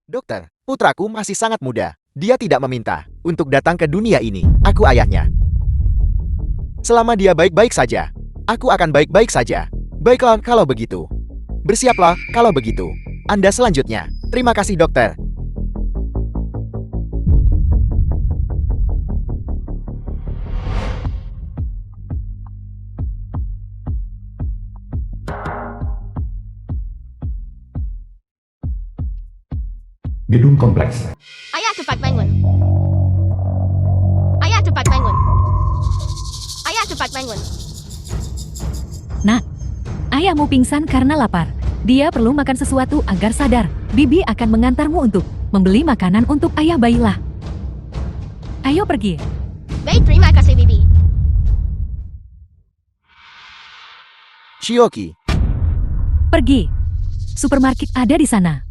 Dokter, putraku masih sangat muda. Dia tidak meminta untuk datang ke dunia ini. Aku ayahnya. Selama dia baik-baik saja, aku akan baik-baik saja. Baiklah kalau begitu. Bersiaplah kalau begitu. Anda selanjutnya. Terima kasih dokter. Gedung kompleks. Ayah cepat bangun. Ayah cepat bangun. Ayah cepat bangun. Nak, ayahmu pingsan karena lapar. Dia perlu makan sesuatu agar sadar. Bibi akan mengantarmu untuk membeli makanan untuk ayah bayilah. Ayo pergi. Baik, terima kasih Bibi. Shioki, Pergi. Supermarket ada di sana.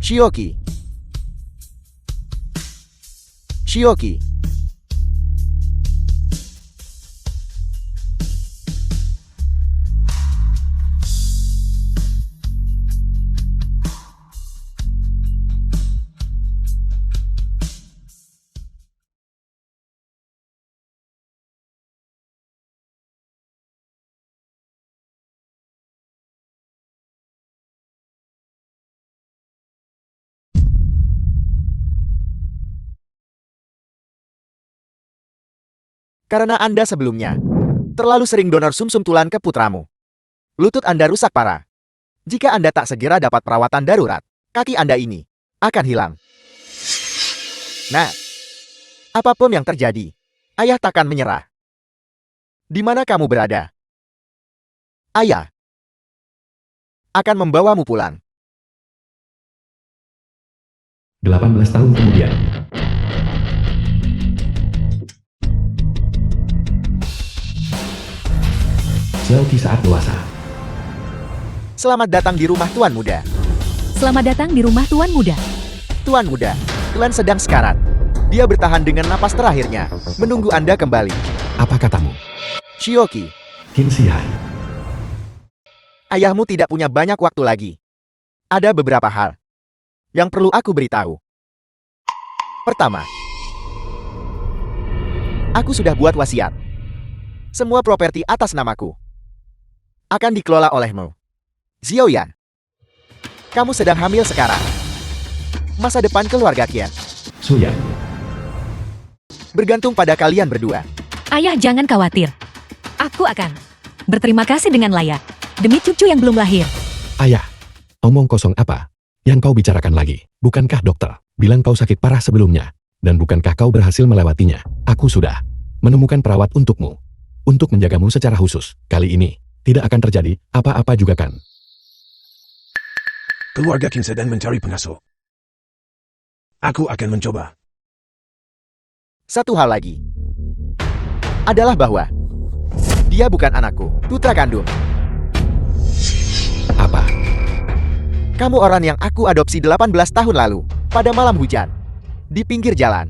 Shioki. Shioki. Karena Anda sebelumnya terlalu sering donor sumsum tulang ke putramu. Lutut Anda rusak parah. Jika Anda tak segera dapat perawatan darurat, kaki Anda ini akan hilang. Nah, apapun yang terjadi, ayah takkan menyerah. Di mana kamu berada? Ayah akan membawamu pulang. 18 tahun kemudian. Xiaoqi saat dewasa. Selamat datang di rumah Tuan Muda. Selamat datang di rumah Tuan Muda. Tuan Muda, Tuan sedang sekarat. Dia bertahan dengan napas terakhirnya, menunggu Anda kembali. Apa katamu? Shioki, Qin Zihai. ayahmu tidak punya banyak waktu lagi. Ada beberapa hal yang perlu aku beritahu. Pertama, aku sudah buat wasiat. Semua properti atas namaku akan dikelola olehmu. Xiaoyan, kamu sedang hamil sekarang. Masa depan keluarga Qian Suyan. bergantung pada kalian berdua. Ayah jangan khawatir. Aku akan berterima kasih dengan layak. Demi cucu yang belum lahir. Ayah, omong kosong apa yang kau bicarakan lagi? Bukankah dokter bilang kau sakit parah sebelumnya? Dan bukankah kau berhasil melewatinya? Aku sudah menemukan perawat untukmu. Untuk menjagamu secara khusus. Kali ini tidak akan terjadi apa-apa juga kan? Keluarga Qin sedang mencari pengasuh. Aku akan mencoba. Satu hal lagi adalah bahwa dia bukan anakku, putra kandung. Apa? Kamu orang yang aku adopsi 18 tahun lalu, pada malam hujan, di pinggir jalan.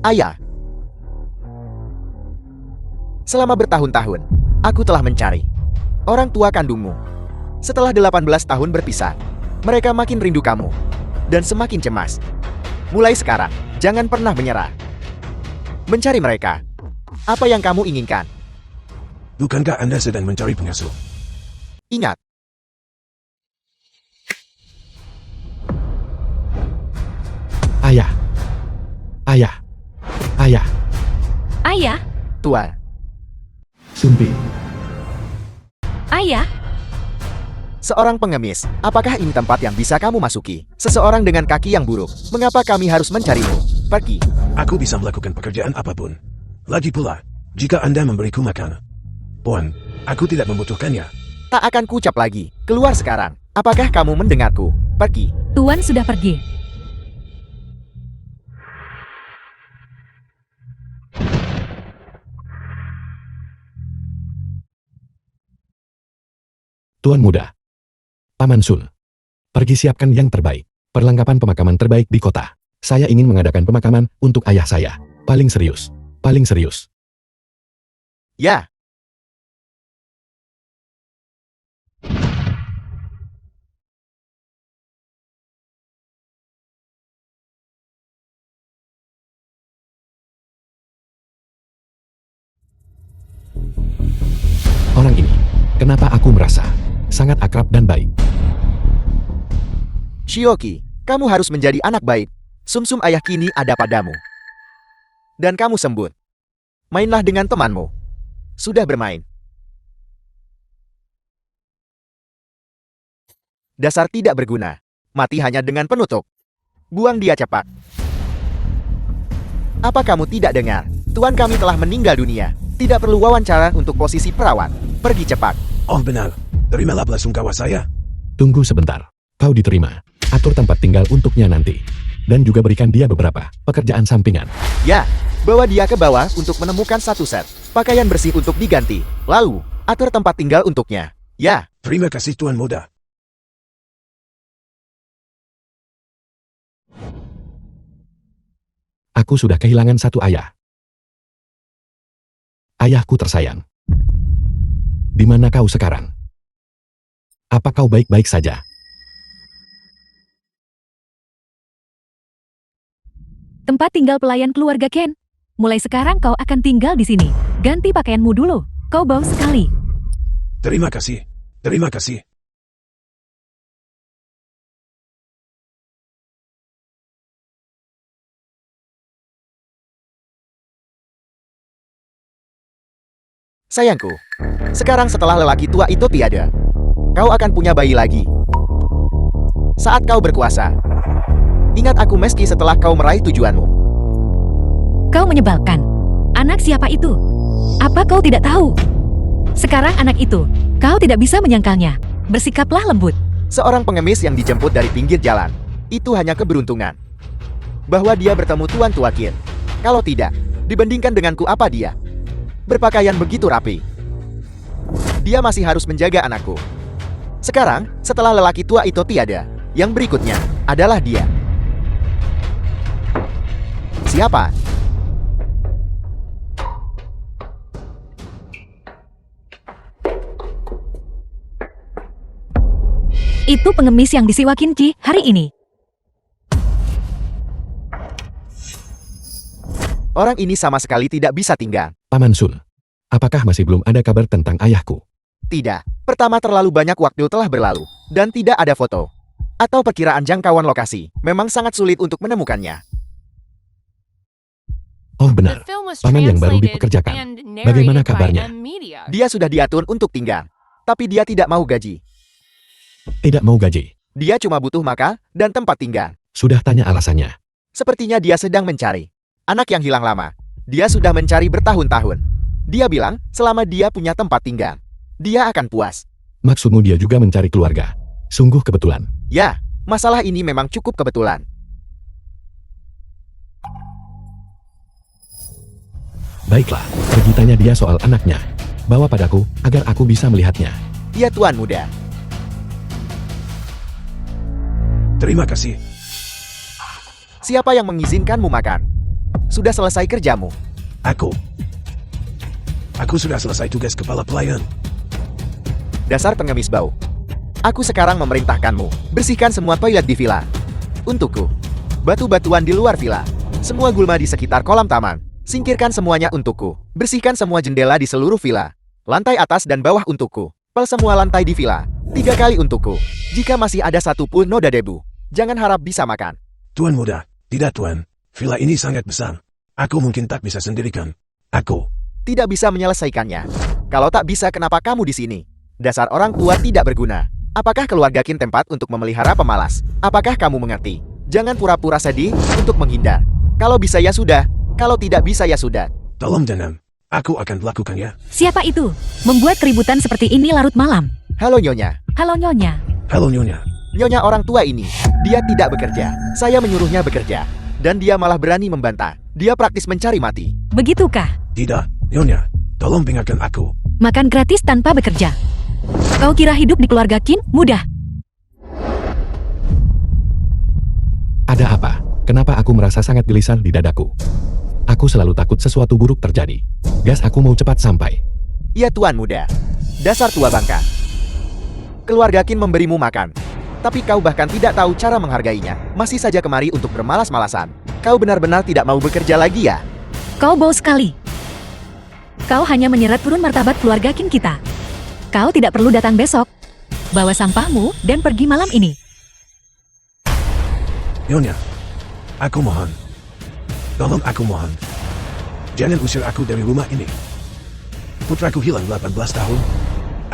Ayah, selama bertahun-tahun, aku telah mencari orang tua kandungmu. Setelah 18 tahun berpisah, mereka makin rindu kamu dan semakin cemas. Mulai sekarang, jangan pernah menyerah. Mencari mereka. Apa yang kamu inginkan? Bukankah Anda sedang mencari pengasuh? Ingat. Ayah. Ayah. Ayah. Ayah, Tuan, Sumpi. ayah, seorang pengemis, apakah ini tempat yang bisa kamu masuki? Seseorang dengan kaki yang buruk, mengapa kami harus mencarimu? Pergi. Aku bisa melakukan pekerjaan apapun. Lagi pula, jika Anda memberiku makan. Puan, aku tidak membutuhkannya. Tak akan kuucap lagi. Keluar sekarang. Apakah kamu mendengarku? Pergi. Tuan sudah pergi. Tuan Muda. Paman Sun. Pergi siapkan yang terbaik. Perlengkapan pemakaman terbaik di kota. Saya ingin mengadakan pemakaman untuk ayah saya. Paling serius. Paling serius. Ya, Orang ini, kenapa aku merasa sangat akrab dan baik? Shioki, kamu harus menjadi anak baik. Sumsum ayah kini ada padamu. Dan kamu sembut. Mainlah dengan temanmu. Sudah bermain. Dasar tidak berguna. Mati hanya dengan penutup. Buang dia cepat. Apa kamu tidak dengar? Tuan kami telah meninggal dunia. Tidak perlu wawancara untuk posisi perawat. Pergi cepat. Oh benar, terimalah belasungkawa saya. Tunggu sebentar. Kau diterima. Atur tempat tinggal untuknya nanti. Dan juga berikan dia beberapa pekerjaan sampingan. Ya, bawa dia ke bawah untuk menemukan satu set pakaian bersih untuk diganti. Lalu, atur tempat tinggal untuknya. Ya, Terima kasih Tuan Muda. Aku sudah kehilangan satu ayah. Ayahku tersayang. Di mana kau sekarang? Apa kau baik-baik saja? Tempat tinggal pelayan keluarga Ken. Mulai sekarang kau akan tinggal di sini. Ganti pakaianmu dulu. Kau bau sekali. Terima kasih. Terima kasih. sayangku. Sekarang setelah lelaki tua itu tiada, kau akan punya bayi lagi. Saat kau berkuasa, ingat aku meski setelah kau meraih tujuanmu. Kau menyebalkan. Anak siapa itu? Apa kau tidak tahu? Sekarang anak itu, kau tidak bisa menyangkalnya. Bersikaplah lembut. Seorang pengemis yang dijemput dari pinggir jalan, itu hanya keberuntungan. Bahwa dia bertemu Tuan Tua Qin. Kalau tidak, dibandingkan denganku apa dia? Berpakaian begitu rapi. Dia masih harus menjaga anakku. Sekarang, setelah lelaki tua itu tiada, yang berikutnya adalah dia. Siapa? Itu pengemis yang disiwa Kinci hari ini. Orang ini sama sekali tidak bisa tinggal. Paman Sun, apakah masih belum ada kabar tentang ayahku? Tidak. Pertama, terlalu banyak waktu telah berlalu, dan tidak ada foto atau perkiraan jangkauan lokasi. Memang sangat sulit untuk menemukannya. Oh benar, paman yang baru dipekerjakan. Bagaimana kabarnya? Dia sudah diatur untuk tinggal, tapi dia tidak mau gaji. Tidak mau gaji. Dia cuma butuh makan dan tempat tinggal. Sudah tanya alasannya. Sepertinya dia sedang mencari anak yang hilang lama. Dia sudah mencari bertahun-tahun. Dia bilang selama dia punya tempat tinggal, dia akan puas. Maksudmu dia juga mencari keluarga? Sungguh kebetulan. Ya, masalah ini memang cukup kebetulan. Baiklah, pergi tanya dia soal anaknya. Bawa padaku, agar aku bisa melihatnya. Ya Tuan Muda. Terima kasih. Siapa yang mengizinkanmu makan? Sudah selesai kerjamu. Aku sudah selesai tugas kepala pelayan. Dasar pengemis bau. Aku sekarang memerintahkanmu, bersihkan semua toilet di villa. Untukku. Batu-batuan di luar villa. Semua gulma di sekitar kolam taman. Singkirkan semuanya untukku. Bersihkan semua jendela di seluruh villa. Lantai atas dan bawah untukku. Pel semua lantai di villa. 3 kali untukku. Jika masih ada satu pun noda debu, jangan harap bisa makan. Tuan Muda, tidak Tuan. Villa ini sangat besar. Aku mungkin tak bisa sendirikan. Aku Tidak bisa menyelesaikannya. Kalau tak bisa, kenapa kamu di sini? Dasar orang tua tidak berguna. Apakah keluarga Qin tempat untuk memelihara pemalas? Apakah kamu mengerti? Jangan pura-pura sedih untuk menghindar. Kalau bisa ya sudah. Kalau tidak bisa ya sudah. tolong jangan. Aku akan melakukannya. Siapa itu? Membuat keributan seperti ini larut malam. Halo Nyonya. Halo Nyonya. Halo Nyonya. Nyonya orang tua ini. Dia tidak bekerja. Saya menyuruhnya bekerja. Dan dia malah berani membantah. Dia praktis mencari mati. Begitukah? Tidak, Nyonya. Tolong dengarkan aku. Makan gratis tanpa bekerja. Kau kira hidup di keluarga Qin mudah? Ada apa? Kenapa aku merasa sangat gelisah di dadaku? Aku selalu takut sesuatu buruk terjadi. Gas, aku mau cepat sampai. Ya Tuan Muda. Dasar tua bangka. Keluarga Qin memberimu makan. Tapi kau bahkan tidak tahu cara menghargainya. Masih saja kemari untuk bermalas-malasan. Kau benar-benar tidak mau bekerja lagi ya? Kau bau sekali. Kau hanya menyeret turun martabat keluarga Qin kita. Kau tidak perlu datang besok. Bawa sampahmu dan pergi malam ini. Nyonya, aku mohon. Tolong aku mohon. Jangan usir aku dari rumah ini. Putraku hilang 18 tahun.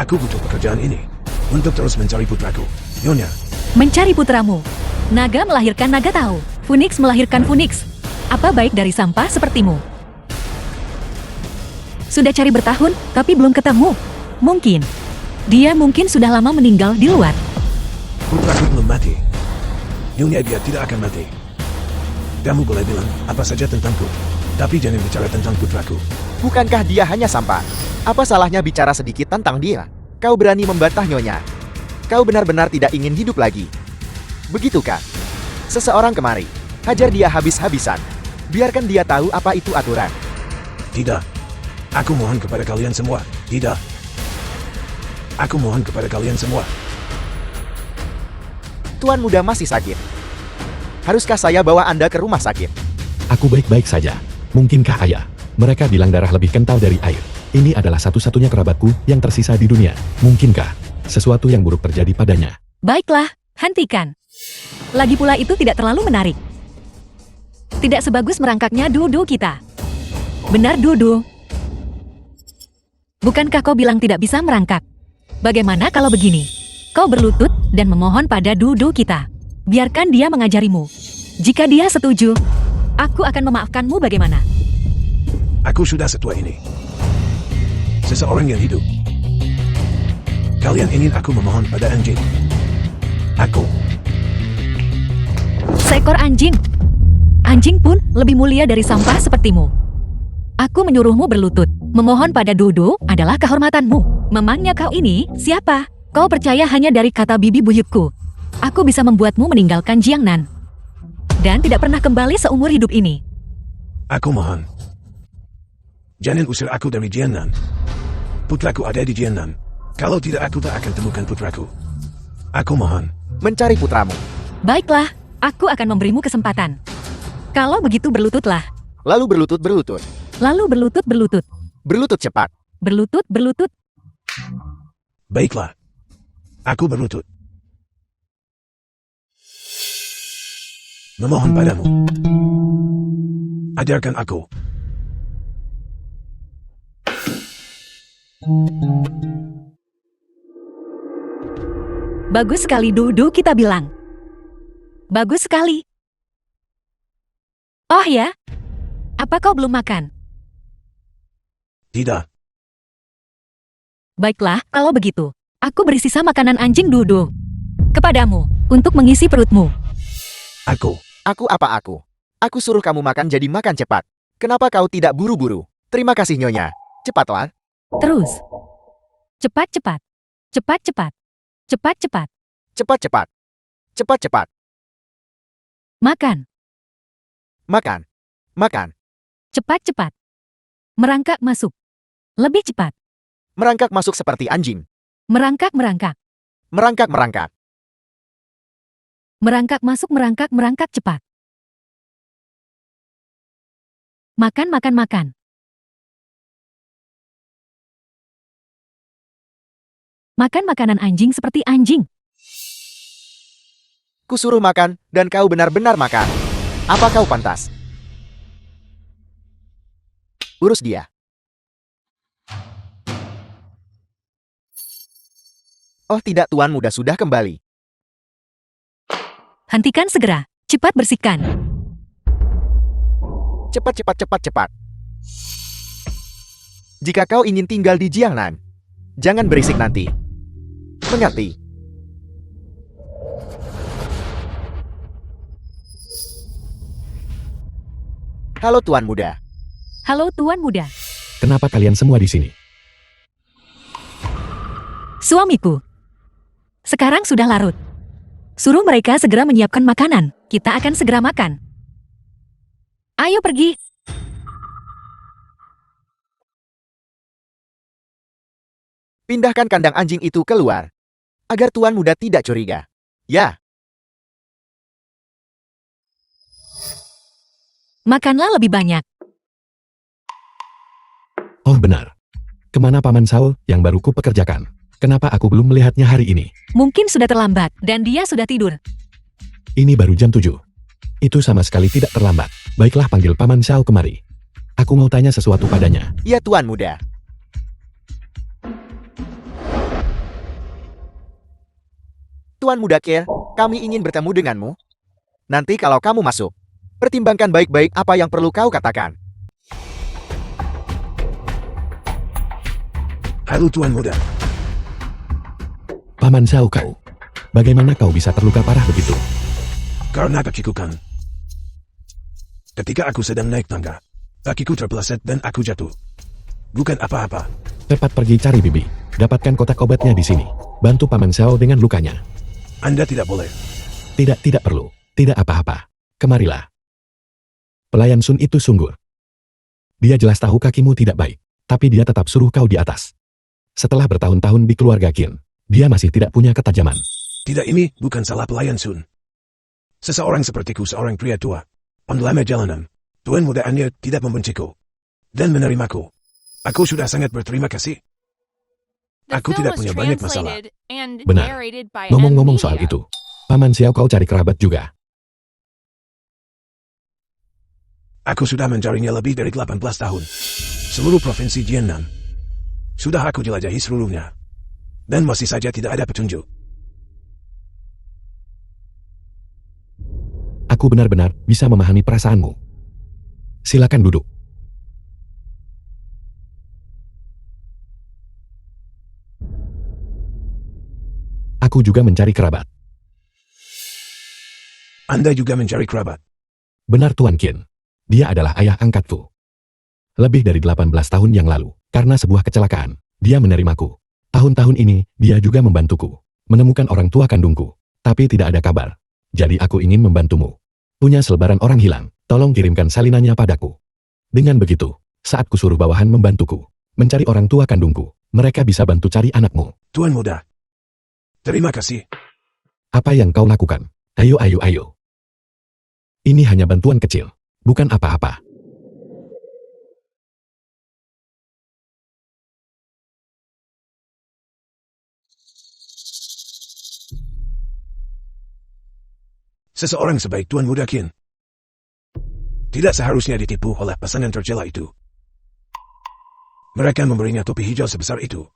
Aku butuh pekerjaan ini untuk terus mencari putraku. Nyonya, Mencari putramu. Naga melahirkan naga tahu. Phoenix melahirkan Phoenix. Apa baik dari sampah sepertimu? Sudah cari bertahun, tapi belum ketemu. Mungkin. Dia mungkin sudah lama meninggal di luar. putraku belum mati. Nyonya, dia tidak akan mati. Kamu boleh bilang apa saja tentangku, tapi jangan bicara tentang putraku. Bukankah dia hanya sampah? Apa salahnya bicara sedikit tentang dia? Kau berani membantah Nyonya. Kau benar-benar tidak ingin hidup lagi. Begitukah? Seseorang kemari. Hajar dia habis-habisan. Biarkan dia tahu apa itu aturan. Tidak. Aku mohon kepada kalian semua. Tidak. Aku mohon kepada kalian semua. Tuan Muda masih sakit. Haruskah saya bawa Anda ke rumah sakit? Aku baik-baik saja. Mungkinkah ayah? Mereka bilang darah lebih kental dari air. Ini adalah satu-satunya kerabatku yang tersisa di dunia. Mungkinkah sesuatu yang buruk terjadi padanya? Baiklah, hentikan. Lagi pula itu tidak terlalu menarik. Tidak sebagus merangkaknya Dudu kita. Benar Dudu. Bukankah kau bilang tidak bisa merangkak? Bagaimana kalau begini? Kau berlutut dan memohon pada Dudu kita. Biarkan dia mengajarimu. Jika dia setuju, aku akan memaafkanmu bagaimana? Aku sudah setua ini. Seseorang yang hidup. Kalian ingin aku memohon pada anjing. Aku. Seekor anjing. Anjing pun lebih mulia dari sampah sepertimu. Aku menyuruhmu berlutut. Memohon pada Dudu adalah kehormatanmu. Memangnya kau ini siapa? Kau percaya hanya dari kata bibi buyutku. Aku bisa membuatmu meninggalkan Jiangnan. Dan tidak pernah kembali seumur hidup ini. Aku mohon. Jangan usir aku dari Jiangnan. Putraku ada di Jiangnan. Kalau tidak, aku tak akan temukan putraku. Aku mohon. Mencari putramu. Baiklah, aku akan memberimu kesempatan. Kalau begitu berlututlah. Lalu berlutut-berlutut. Lalu berlutut-berlutut. Berlutut cepat. Berlutut-berlutut. Baiklah. Aku berlutut. Memohon padamu. Ajarkan aku. Bagus sekali Dudu kita bilang. Bagus sekali. Oh ya? Apa kau belum makan? Tidak. Baiklah, kalau begitu. Aku beri sisa makanan anjing Dudu. Kepadamu, untuk mengisi perutmu. Aku. Aku apa aku? Aku suruh kamu makan jadi makan cepat. Kenapa kau tidak buru-buru? Terima kasih Nyonya. Cepatlah. Terus. Cepat-cepat. Cepat-cepat. Cepat-cepat. Cepat-cepat. Cepat-cepat. Makan. Makan. Makan. Cepat-cepat. Merangkak masuk. Lebih cepat. Merangkak masuk seperti anjing. Merangkak-merangkak. Merangkak-merangkak. Merangkak masuk, merangkak cepat. Makan. Makan makanan anjing seperti anjing. Kusuruh makan, dan kau benar-benar makan. Apa kau pantas? Urus dia. Oh tidak, Tuan Muda sudah kembali. Hentikan segera. Cepat bersihkan. Cepat. Jika kau ingin tinggal di Jiangnan, jangan berisik nanti. Mengerti? Halo Tuan Muda. Halo Tuan Muda. Kenapa kalian semua di sini? Suamiku. Sekarang sudah larut. Suruh mereka segera menyiapkan makanan. Kita akan segera makan. Ayo pergi. Pindahkan kandang anjing itu keluar. Agar tuan muda tidak curiga. Ya, Makanlah lebih banyak. Oh benar. Kemana Paman Saul yang baru ku pekerjakan? Kenapa aku belum melihatnya hari ini? Mungkin sudah terlambat dan dia sudah tidur. Ini baru jam 7. Itu sama sekali tidak terlambat. Baiklah panggil Paman Saul kemari. Aku mau tanya sesuatu padanya. ya tuan muda. Tuan muda Kier, kami ingin bertemu denganmu. Nanti kalau kamu masuk, pertimbangkan baik-baik apa yang perlu kau katakan. Halo Tuan Muda. Paman Saul kau. Bagaimana kau bisa terluka parah begitu? Karena kakiku kan. Ketika aku sedang naik tangga, kakiku terpeleset dan aku jatuh. Bukan apa-apa. Cepat pergi cari Bibi. Dapatkan kotak obatnya di sini. Bantu Paman Saul dengan lukanya. Anda tidak boleh. Tidak perlu. Tidak apa-apa. Kemarilah. Pelayan Sun itu sunggur. Dia jelas tahu kakimu tidak baik, tapi dia tetap suruh kau di atas. Setelah bertahun-tahun di keluarga Qin, dia masih tidak punya ketajaman. Tidak, ini bukan salah pelayan Sun. Seseorang sepertiku, seorang pria tua, pendelama jalanan, Tuan Muda Anya tidak membenciku dan menerimaku. Aku sudah sangat berterima kasih. Aku tidak punya banyak masalah. Benar. Ngomong-ngomong soal itu, Paman Xiao kau cari kerabat juga. Aku sudah mencarinya lebih dari 18 tahun. Seluruh provinsi Jiannan. Sudah aku jelajahi seluruhnya. Dan masih saja tidak ada petunjuk. Aku benar-benar bisa memahami perasaanmu. Silakan duduk. Aku juga mencari kerabat. Anda juga mencari kerabat. Benar Tuan Qin. Dia adalah ayah angkatku. Lebih dari 18 tahun yang lalu, karena sebuah kecelakaan, dia menerimaku. Tahun-tahun ini, dia juga membantuku. Menemukan orang tua kandungku. Tapi tidak ada kabar. Jadi aku ingin membantumu. Punya selebaran orang hilang, tolong kirimkan salinannya padaku. Dengan begitu, saat kusuruh bawahan membantuku, mencari orang tua kandungku, mereka bisa bantu cari anakmu. Tuan Muda. Terima kasih. Apa yang kau lakukan? Ayo. Ini hanya bantuan kecil, bukan apa-apa. Seseorang sebaik Tuan Muda Qin tidak seharusnya ditipu oleh pesanan tercela itu. Mereka memberinya topi hijau sebesar itu.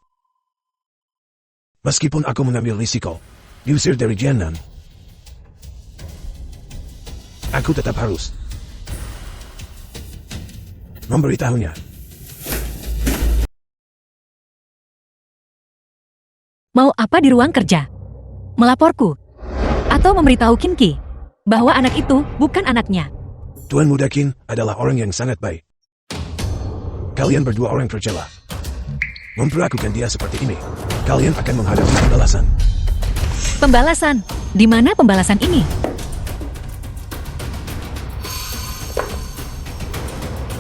Meskipun aku mengambil risiko, diusir dari Jiannan, aku tetap harus memberitahunya. Mau apa di ruang kerja? Melaporku? Atau memberitahu Kinki bahwa anak itu bukan anaknya? Tuan Muda Qin adalah orang yang sangat baik. Kalian berdua orang tercela. Memperlakukan dia seperti ini, kalian akan menghadapi pembalasan. Pembalasan? Di mana pembalasan ini?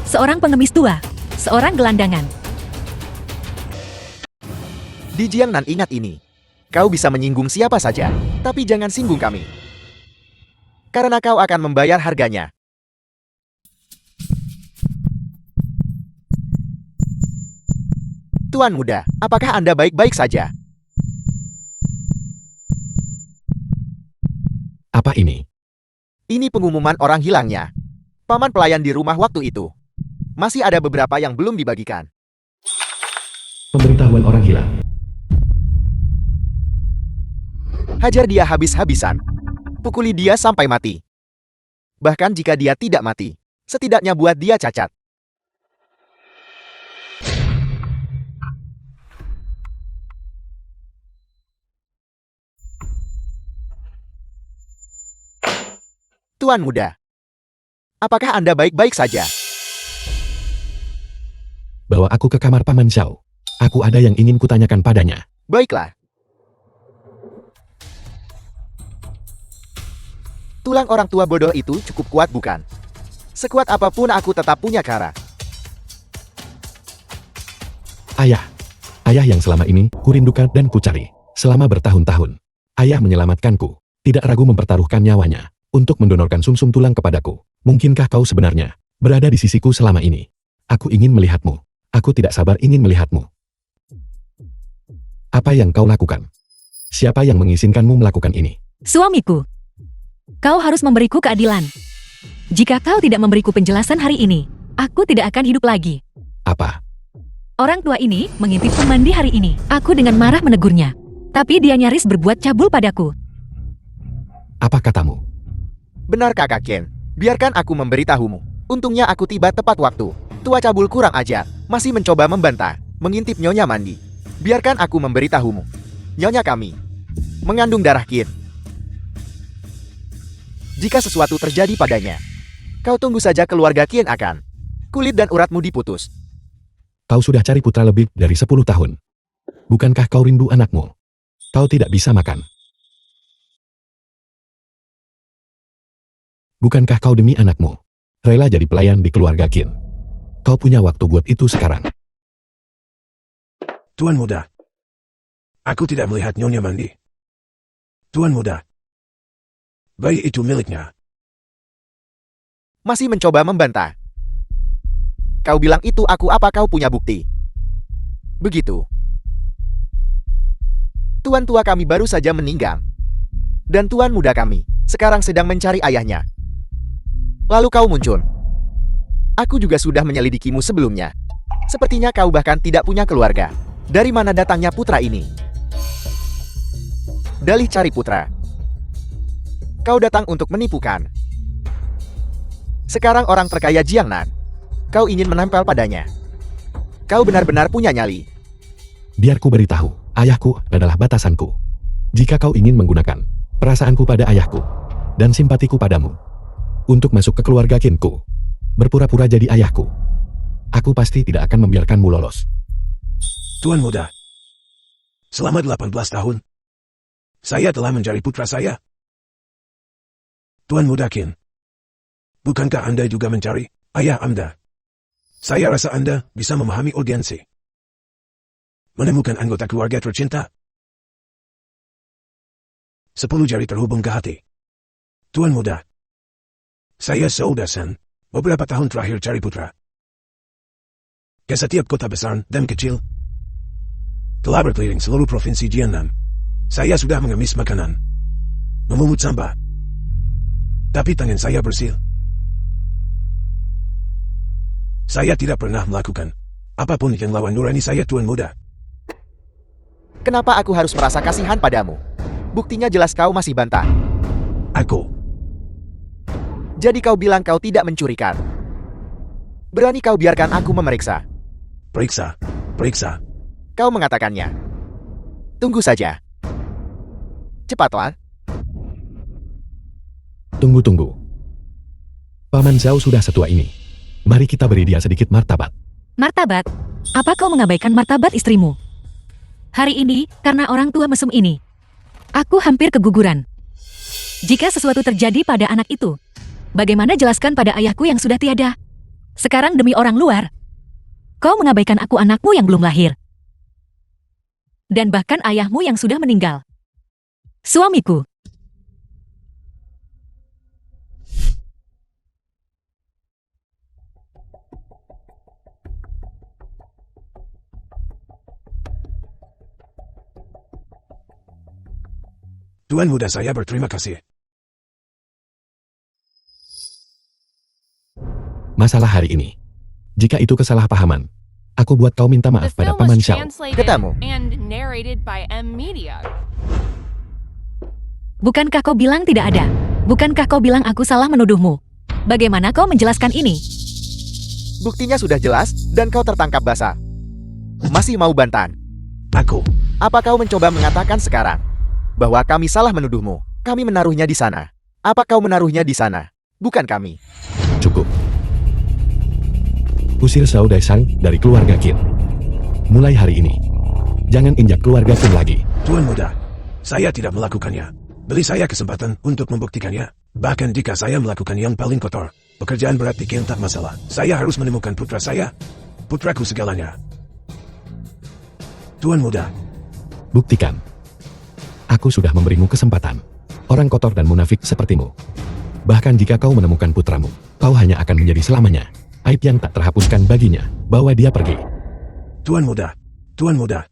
Seorang pengemis tua, seorang gelandangan. Di Jiangnan ingat ini. Kau bisa menyinggung siapa saja, tapi jangan singgung kami. Karena kau akan membayar harganya. Tuan Muda, apakah Anda baik-baik saja? Apa ini? Ini pengumuman orang hilangnya. Paman pelayan di rumah waktu itu. Masih ada beberapa yang belum dibagikan. Pemberitahuan orang hilang. Hajar dia habis-habisan. Pukuli dia sampai mati. Bahkan jika dia tidak mati, setidaknya buat dia cacat. Tuan Muda, apakah Anda baik-baik saja? Bawa aku ke kamar Paman Xiao. Aku ada yang ingin kutanyakan padanya. Baiklah. Tulang orang tua bodoh itu cukup kuat bukan? Sekuat apapun aku tetap punya cara. Ayah, Ayah yang selama ini kurindukan dan kucari. Selama bertahun-tahun. Ayah menyelamatkanku. Tidak ragu mempertaruhkan nyawanya untuk mendonorkan sumsum tulang kepadaku. Mungkinkah kau sebenarnya berada di sisiku selama ini? Aku ingin melihatmu. Aku tidak sabar ingin melihatmu. Apa yang kau lakukan? Siapa yang mengizinkanmu melakukan ini? Suamiku, kau harus memberiku keadilan. Jika kau tidak memberiku penjelasan hari ini, aku tidak akan hidup lagi. Apa? Orang tua ini mengintipku mandi hari ini. Aku dengan marah menegurnya. Tapi dia nyaris berbuat cabul padaku. Apa katamu? Benar kakak Ken. Biarkan aku memberitahumu. Untungnya aku tiba tepat waktu. Tua cabul kurang ajar. Masih mencoba membantah. Mengintip Nyonya mandi. Biarkan aku memberitahumu. Nyonya kami mengandung darah Kin. Jika sesuatu terjadi padanya, kau tunggu saja keluarga Kin akan. Kulit dan uratmu diputus. Kau sudah cari putra lebih dari 10 tahun. Bukankah kau rindu anakmu? Kau tidak bisa makan. Bukankah kau demi anakmu rela jadi pelayan di keluarga Kin? Kau punya waktu buat itu sekarang. Tuan muda. Aku tidak melihat Nyonya mandi. Tuan muda. Bayi itu miliknya. Masih mencoba membantah. Kau bilang itu aku apa kau punya bukti? Begitu. Tuan tua kami baru saja meninggal. Dan tuan muda kami sekarang sedang mencari ayahnya. Lalu kau muncul. Aku juga sudah menyelidikimu sebelumnya. Sepertinya kau bahkan tidak punya keluarga. Dari mana datangnya putra ini? Dalih cari putra. Kau datang untuk menipukan. Sekarang orang terkaya Jiangnan. Kau ingin menempel padanya. Kau benar-benar punya nyali. Biar ku beritahu, ayahku adalah batasanku. Jika kau ingin menggunakan perasaanku pada ayahku dan simpatiku padamu untuk masuk ke keluarga Kinku, berpura-pura jadi ayahku, aku pasti tidak akan membiarkanmu lolos. Tuan muda. Selama 18 tahun, saya telah mencari putra saya. Tuan muda Kin. Bukankah Anda juga mencari ayah Anda? Saya rasa Anda bisa memahami urgensi menemukan anggota keluarga tercinta. 10 jari terhubung ke hati. Tuan muda. Saya Soudasan, beberapa tahun terakhir cari putra. Ke setiap kota besar dan kecil. Telah berkeliling seluruh provinsi Jiangnan. Saya sudah mengemis makanan. Memungut sampah. Tapi tangan saya bersih. Saya tidak pernah melakukan apapun yang lawan nurani saya, Tuan muda. Kenapa aku harus merasa kasihan padamu? Buktinya jelas kau masih bantah. Aku. Jadi kau bilang kau tidak mencurikan. Berani kau biarkan aku memeriksa. Periksa. Periksa. Kau mengatakannya. Tunggu saja. Cepatlah. Tunggu. Paman Zhao sudah setua ini. Mari kita beri dia sedikit martabat. Martabat? Apa kau mengabaikan martabat istrimu? Hari ini, karena orang tua mesum ini, aku hampir keguguran. Jika sesuatu terjadi pada anak itu, bagaimana jelaskan pada ayahku yang sudah tiada? Sekarang demi orang luar, kau mengabaikan aku anakmu yang belum lahir. Dan bahkan ayahmu yang sudah meninggal. Suamiku. Tuan muda, saya berterima kasih. Masalah hari ini. Jika itu kesalahpahaman, aku buat kau minta The maaf pada film Paman was Zhao. translated Ketemu. and narrated by M Media. Bukankah kau bilang tidak ada? Bukankah kau bilang aku salah menuduhmu? Bagaimana kau menjelaskan ini? Buktinya sudah jelas dan kau tertangkap basah. Masih mau bantah? Aku. Apa kau mencoba mengatakan sekarang bahwa kami salah menuduhmu? Kami menaruhnya di sana. Apa kau menaruhnya di sana? Bukan kami. Cukup. Usir Zhao Daisang dari keluarga Qin. Mulai hari ini, jangan injak keluarga Qin lagi. Tuan muda, saya tidak melakukannya. Beri saya kesempatan untuk membuktikannya. Bahkan jika saya melakukan yang paling kotor, pekerjaan berat di Qin tak masalah. Saya harus menemukan putra saya. Putraku segalanya. Tuan muda, Buktikan. Aku sudah memberimu kesempatan. Orang kotor dan munafik sepertimu. Bahkan jika kau menemukan putramu, kau hanya akan menjadi selamanya aib yang tak terhapuskan baginya. Bawa dia pergi. Tuan muda, Tuan muda.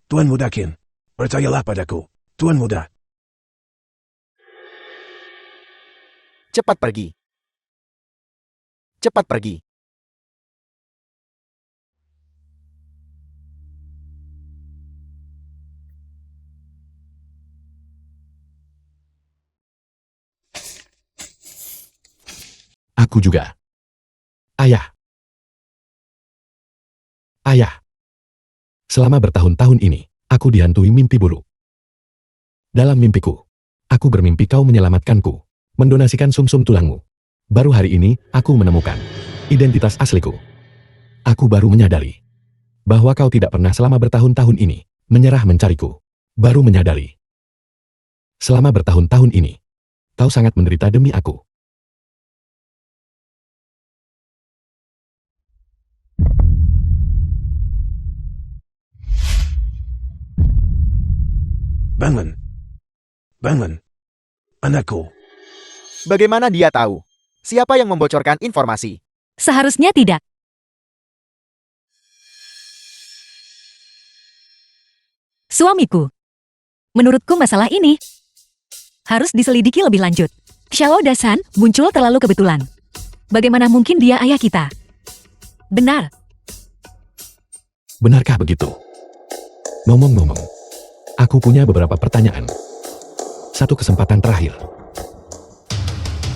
Tuan muda Qin, percayalah padaku, Tuan muda. Cepat pergi. Cepat pergi. Aku juga. Ayah. Ayah. Selama bertahun-tahun ini, aku dihantui mimpi buruk. Dalam mimpiku, aku bermimpi kau menyelamatkanku, mendonasikan sumsum tulangmu. Baru hari ini, aku menemukan identitas asliku. Aku baru menyadari bahwa kau tidak pernah selama bertahun-tahun ini menyerah mencariku. Baru menyadari. Selama bertahun-tahun ini, kau sangat menderita demi aku. Bangun. Bangun. Anakku. Bagaimana dia tahu? Siapa yang membocorkan informasi? Seharusnya tidak. Suamiku. Menurutku masalah ini harus diselidiki lebih lanjut. Xiao Dasan muncul terlalu kebetulan. Bagaimana mungkin dia ayah kita? Benar. Benarkah begitu? Ngomong-ngomong, aku punya beberapa pertanyaan. Satu kesempatan terakhir.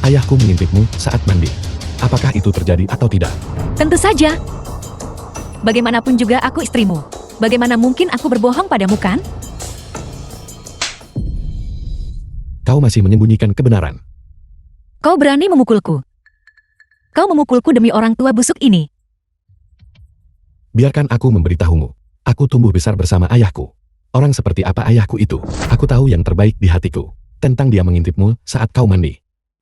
Ayahku mengintipmu saat mandi. Apakah itu terjadi atau tidak? Tentu saja. Bagaimanapun juga aku istrimu. Bagaimana mungkin aku berbohong padamu kan? Kau masih menyembunyikan kebenaran. Kau berani memukulku. Kau memukulku demi orang tua busuk ini. Biarkan aku memberitahumu. Aku tumbuh besar bersama ayahku. Orang seperti apa ayahku itu? Aku tahu yang terbaik di hatiku. Tentang dia mengintipmu saat kau mandi.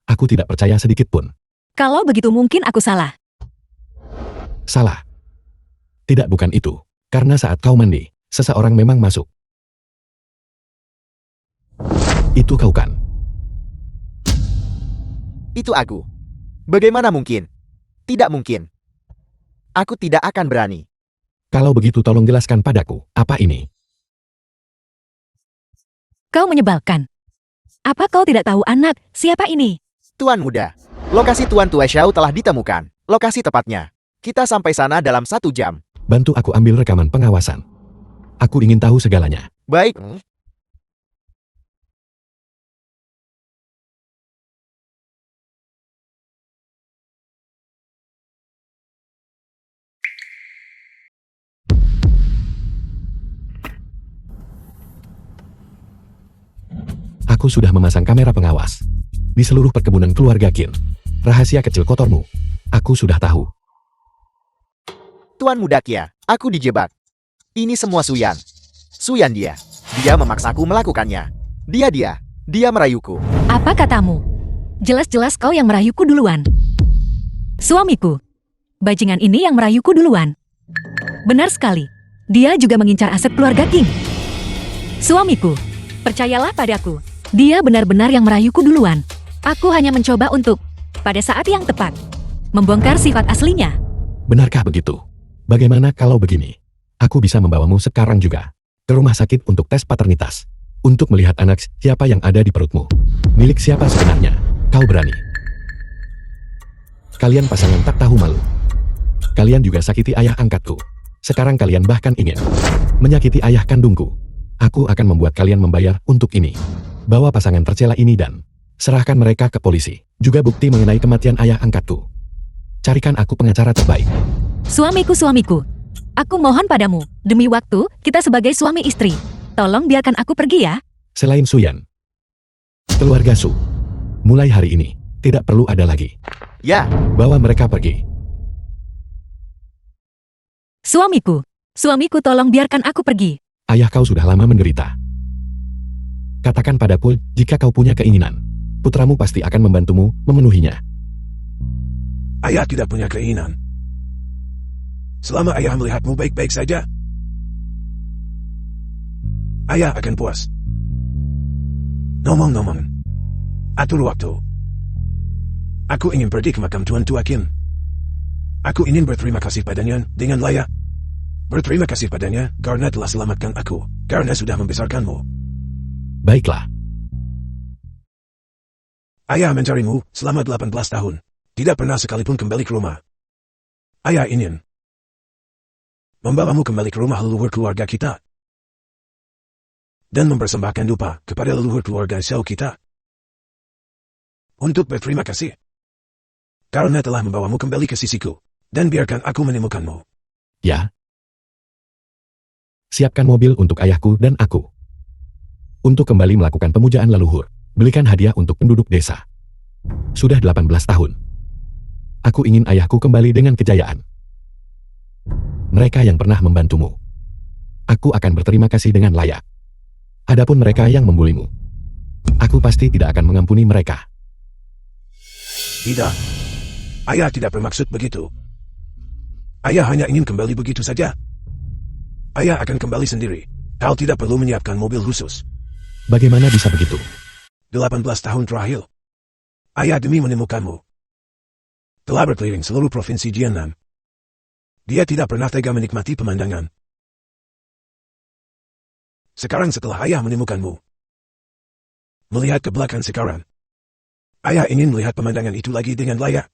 Aku tidak percaya sedikit pun. Kalau begitu mungkin aku salah. Salah. Tidak, bukan itu. Karena saat kau mandi, seseorang memang masuk. Itu kau kan? Itu aku. Bagaimana mungkin? Tidak mungkin. Aku tidak akan berani. Kalau begitu tolong jelaskan padaku, apa ini? Kau menyebalkan. Apa kau tidak tahu anak, siapa ini? Tuan muda, lokasi Tuan Tua Xiao telah ditemukan. Lokasi tepatnya. Kita sampai sana dalam 1 jam. Bantu aku ambil rekaman pengawasan. Aku ingin tahu segalanya. Baik. Aku sudah memasang kamera pengawas di seluruh perkebunan keluarga Qin. Rahasia kecil kotormu, aku sudah tahu. Tuan muda Kia, aku dijebak. Ini semua Suyan. Suyan dia. Dia memaksaku melakukannya. Dia merayuku. Apa katamu? Jelas-jelas kau yang merayuku duluan. Suamiku. Bajingan ini yang merayuku duluan. Benar sekali. Dia juga mengincar aset keluarga King. Suamiku. Percayalah padaku. Dia benar-benar yang merayuku duluan. Aku hanya mencoba untuk, pada saat yang tepat, membongkar sifat aslinya. Benarkah begitu? Bagaimana kalau begini? Aku bisa membawamu sekarang juga ke rumah sakit untuk tes paternitas. Untuk melihat anak siapa yang ada di perutmu. Milik siapa sebenarnya? Kau berani? Kalian pasangan tak tahu malu. Kalian juga sakiti ayah angkatku. Sekarang kalian bahkan ingin menyakiti ayah kandungku. Aku akan membuat kalian membayar untuk ini. Bawa pasangan tercela ini dan serahkan mereka ke polisi. Juga bukti mengenai kematian ayah angkatku. Carikan aku pengacara terbaik. Suamiku. Aku mohon padamu, demi waktu, kita sebagai suami istri. Tolong biarkan aku pergi ya. Selain Suyan, keluarga Su, mulai hari ini, tidak perlu ada lagi. Ya, Bawa mereka pergi. Suamiku tolong biarkan aku pergi. Ayah kau sudah lama menderita. Katakan padaku, jika kau punya keinginan, putramu pasti akan membantumu memenuhinya. Ayah tidak punya keinginan. Selama ayah melihatmu baik-baik saja, Ayah akan puas. Ngomong-ngomong, atur waktu. Aku ingin pergi ke makam Tuan Tua Kim. Aku ingin berterima kasih padanya dengan layak. Berterima kasih padanya karena telah selamatkan aku, karena sudah membesarkanmu. Baiklah. Ayah mencarimu selama 18 tahun. Tidak pernah sekalipun kembali ke rumah. Ayah ingin membawamu kembali ke rumah leluhur keluarga kita. Dan mempersembahkan dupa kepada leluhur keluarga Xiao kita. Untuk berterima kasih. Karena telah membawamu kembali ke sisiku. Dan biarkan aku menemukanmu. Ya. Siapkan mobil untuk ayahku dan aku. Untuk kembali melakukan pemujaan leluhur. Belikan hadiah untuk penduduk desa. Sudah 18 tahun. Aku ingin ayahku kembali dengan kejayaan. Mereka yang pernah membantumu. Aku akan berterima kasih dengan layak. Adapun mereka yang membulimu, aku pasti tidak akan mengampuni mereka. Tidak. Ayah tidak bermaksud begitu. Ayah hanya ingin kembali begitu saja. Ayah akan kembali sendiri. Kau tidak perlu menyiapkan mobil khusus. Bagaimana bisa begitu? 18 tahun terakhir. Ayah demi menemukanmu. Telah berkeliling seluruh provinsi Jiangnan. Dia tidak pernah tega menikmati pemandangan. Sekarang setelah ayah menemukanmu. Melihat ke belakang sekarang. Ayah ingin melihat pemandangan itu lagi dengan layak.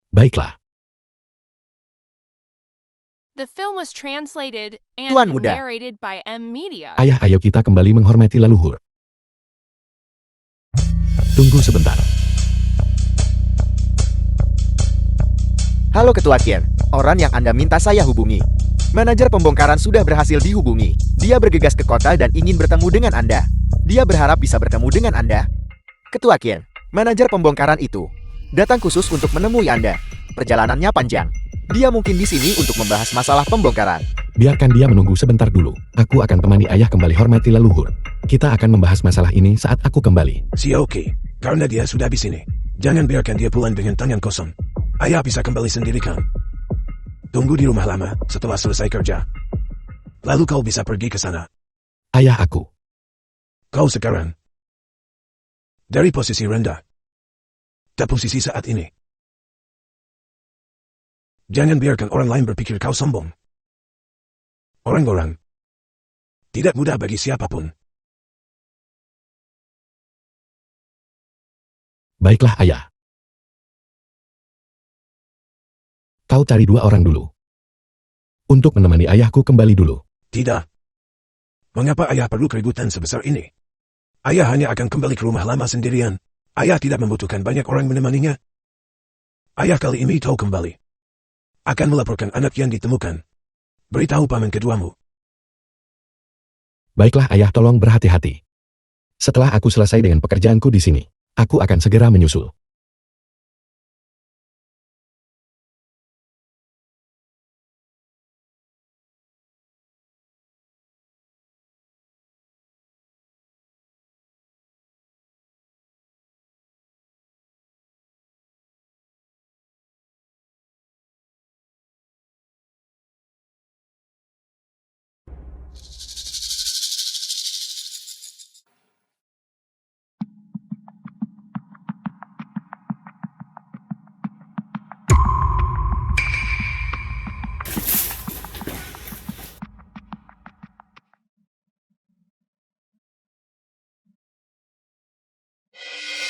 Baiklah. The film was translated and Tuan Muda. narrated by M Media. Ayah, ayo kita kembali menghormati leluhur. Tunggu sebentar. Halo Ketua Kian, orang yang Anda minta saya hubungi. Manajer pembongkaran sudah berhasil dihubungi. Dia bergegas ke kota dan ingin bertemu dengan Anda. Dia berharap bisa bertemu dengan Anda. Ketua Kian, manajer pembongkaran itu datang khusus untuk menemui Anda. Perjalanannya panjang. Dia mungkin di sini untuk membahas masalah pembongkaran. Biarkan dia menunggu sebentar dulu. Aku akan temani ayah kembali hormati leluhur. Kita akan membahas masalah ini saat aku kembali. Oke, karena dia sudah di sini. Jangan biarkan dia pulang dengan tangan kosong. Ayah bisa kembali sendiri kan? Tunggu di rumah lama setelah selesai kerja. Lalu kau bisa pergi ke sana. Ayah aku. Kau sekarang dari posisi rendah ke posisi saat ini. Jangan biarkan orang lain berpikir kau sombong. Orang-orang tidak mudah bagi siapapun. Baiklah ayah. Kau cari 2 orang dulu. Untuk menemani ayahku kembali dulu. Tidak. Mengapa ayah perlu keributan sebesar ini? Ayah hanya akan kembali ke rumah lama sendirian. Ayah tidak membutuhkan banyak orang menemaninya. Ayah kali ini tahu kembali. Akan melaporkan anak yang ditemukan. Beritahu paman keduamu. Baiklah ayah, tolong berhati-hati. Setelah aku selesai dengan pekerjaanku di sini, aku akan segera menyusul.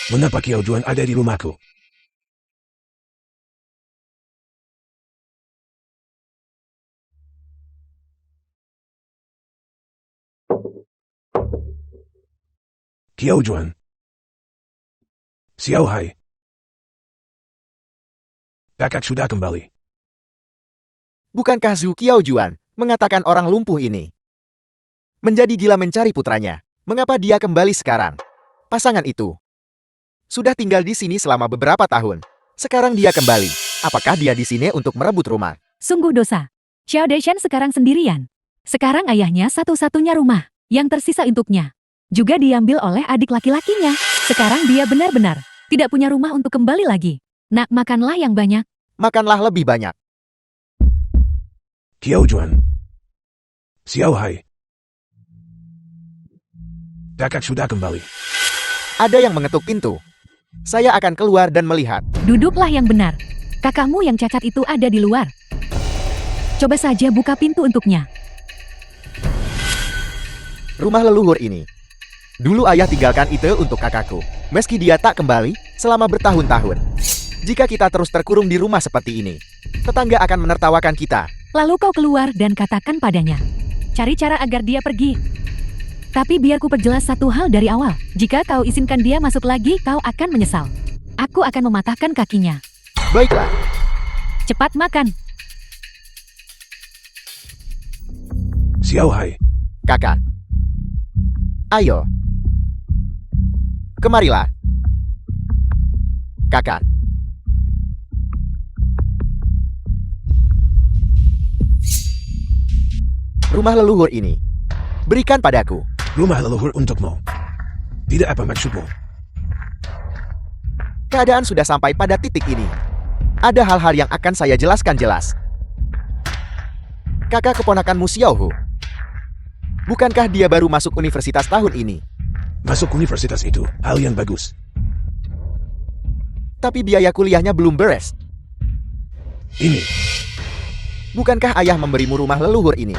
Mengapa Kiao Juan ada di rumahku? Kiao Juan. Xiao Hai. Kakak sudah kembali. Bukankah Zhu Qiaojuan mengatakan orang lumpuh ini menjadi gila mencari putranya? Mengapa dia kembali sekarang? Pasangan itu sudah tinggal di sini selama beberapa tahun. Sekarang dia kembali. Apakah dia di sini untuk merebut rumah? Sungguh dosa. Xiao Deishan sekarang sendirian. Sekarang ayahnya satu-satunya rumah yang tersisa untuknya juga diambil oleh adik laki-lakinya. Sekarang dia benar-benar tidak punya rumah untuk kembali lagi. Nak, makanlah yang banyak. Makanlah lebih banyak. Qiao Juan. Xiao Hai. Kakak sudah kembali. Ada yang mengetuk pintu. Saya akan keluar dan melihat. Duduklah yang benar. Kakakmu yang cacat itu ada di luar. Coba saja buka pintu untuknya. Rumah leluhur ini. Dulu ayah tinggalkan itu untuk kakakku. Meski dia tak kembali selama bertahun-tahun. Jika kita terus terkurung di rumah seperti ini, tetangga akan menertawakan kita. Lalu kau keluar dan katakan padanya. Cari cara agar dia pergi. Tapi biar ku perjelas satu hal dari awal. Jika kau izinkan dia masuk lagi, kau akan menyesal. Aku akan mematahkan kakinya. Baiklah, Cepat makan. Xiao Hai. kakak. Ayo. Kemarilah. Kakak. Rumah leluhur ini. Berikan padaku. Rumah leluhur untukmu. Tidak apa maksudmu? Keadaan sudah sampai pada titik ini. Ada hal-hal yang akan saya jelaskan jelas. Kakak keponakanmu Xiaohu. Bukankah dia baru masuk universitas tahun ini? Masuk universitas itu hal yang bagus. Tapi biaya kuliahnya belum beres. Ini, Bukankah ayah memberimu rumah leluhur ini?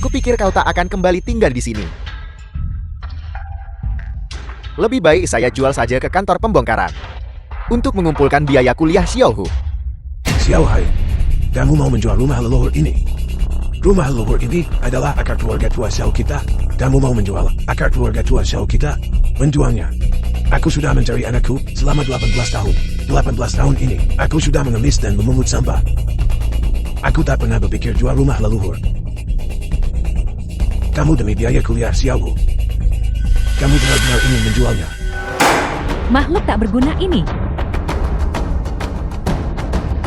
Kupikir kau tak akan kembali tinggal di sini. Lebih baik saya jual saja ke kantor pembongkaran. Untuk mengumpulkan biaya kuliah Xiaohu. Xiao Hai. Kamu mau menjual rumah leluhur ini? Rumah leluhur ini adalah akar keluarga tua Xiao kita. Kamu mau menjual akar keluarga tua Xiao kita? Menjualnya. Aku sudah mencari anakku selama 18 tahun. 18 tahun ini, aku sudah mengemis dan memungut sampah. Aku tak pernah berpikir jual rumah leluhur. Kamu demi biaya kuliah Xiaohu. Kamu benar-benar ingin menjualnya. Makhluk tak berguna ini.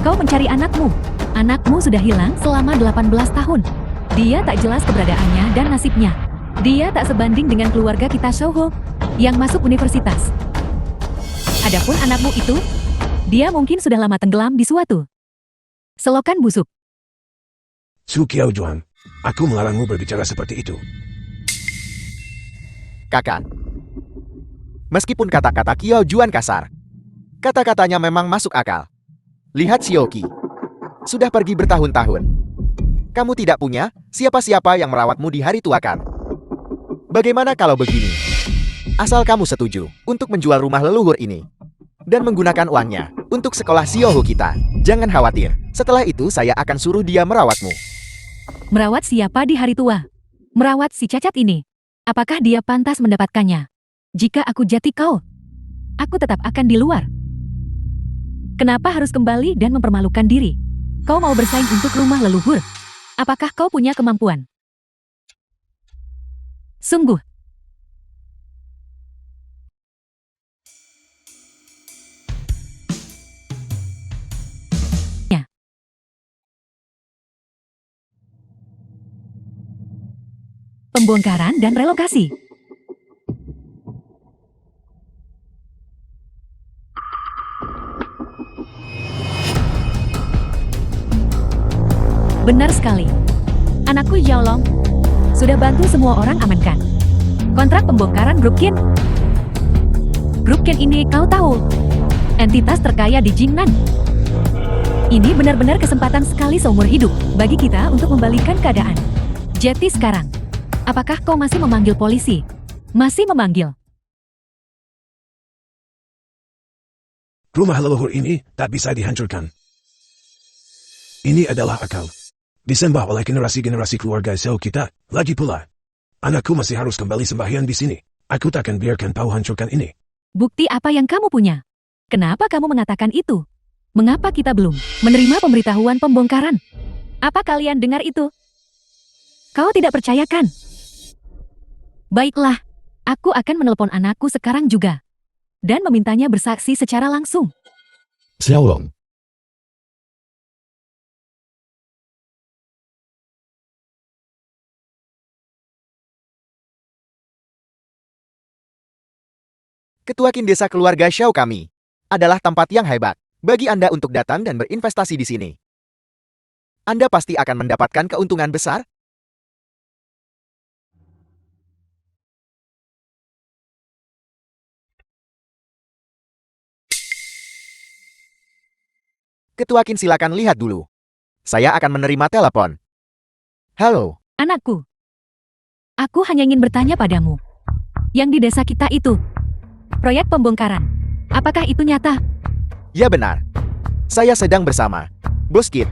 Kau mencari anakmu. Anakmu sudah hilang selama 18 tahun. Dia tak jelas keberadaannya dan nasibnya. Dia tak sebanding dengan keluarga kita Shouho yang masuk universitas. Adapun anakmu itu, dia mungkin sudah lama tenggelam di suatu selokan busuk. Su Qiao Juan, aku melarangmu berbicara seperti itu. Kakak. Meskipun kata-kata Qiao Juan kasar, kata-katanya memang masuk akal. Lihat Xiaoqi. Sudah pergi bertahun-tahun. Kamu tidak punya siapa-siapa yang merawatmu di hari tuakan. Bagaimana kalau begini? Asal kamu setuju untuk menjual rumah leluhur ini dan menggunakan uangnya untuk sekolah Xiaohu kita. Jangan khawatir, setelah itu saya akan suruh dia merawatmu. Merawat siapa di hari tua? Merawat si cacat ini. Apakah dia pantas mendapatkannya? Jika aku jati kau, aku tetap akan di luar. Kenapa harus kembali dan mempermalukan diri? Kau mau bersaing untuk rumah leluhur? Apakah kau punya kemampuan? Sungguh. Ya. Pembongkaran dan relokasi. Benar sekali. Anakku Xiaolong sudah bantu semua orang amankan kontrak pembongkaran Grup Qin. Grup Qin ini kau tahu, entitas terkaya di Jingnan. Ini benar-benar kesempatan sekali seumur hidup bagi kita untuk membalikan keadaan. Jadi sekarang, apakah kau masih memanggil polisi? Masih memanggil? Rumah leluhur ini tak bisa dihancurkan. Ini adalah akal. Disembah oleh generasi-generasi keluarga Xiao kita. Lagi pula, anakku masih harus kembali sembahyang di sini. Aku takkan biarkan kau hancurkan ini. Bukti apa yang kamu punya? Kenapa kamu mengatakan itu? Mengapa kita belum menerima pemberitahuan pembongkaran? Apa kalian dengar itu? Kau tidak percayakan? Baiklah, aku akan menelpon anakku sekarang juga dan memintanya bersaksi secara langsung. Xiaolong, Ketua Kin Desa keluarga Xiao kami adalah tempat yang hebat bagi Anda untuk datang dan berinvestasi di sini. Anda pasti akan mendapatkan keuntungan besar. Ketua Qin, silakan lihat dulu. Saya akan menerima telepon. Halo, Anakku. Aku hanya ingin bertanya padamu. Yang di desa kita itu, proyek pembongkaran. Apakah itu nyata? ya benar. Saya sedang bersama Bos Kit,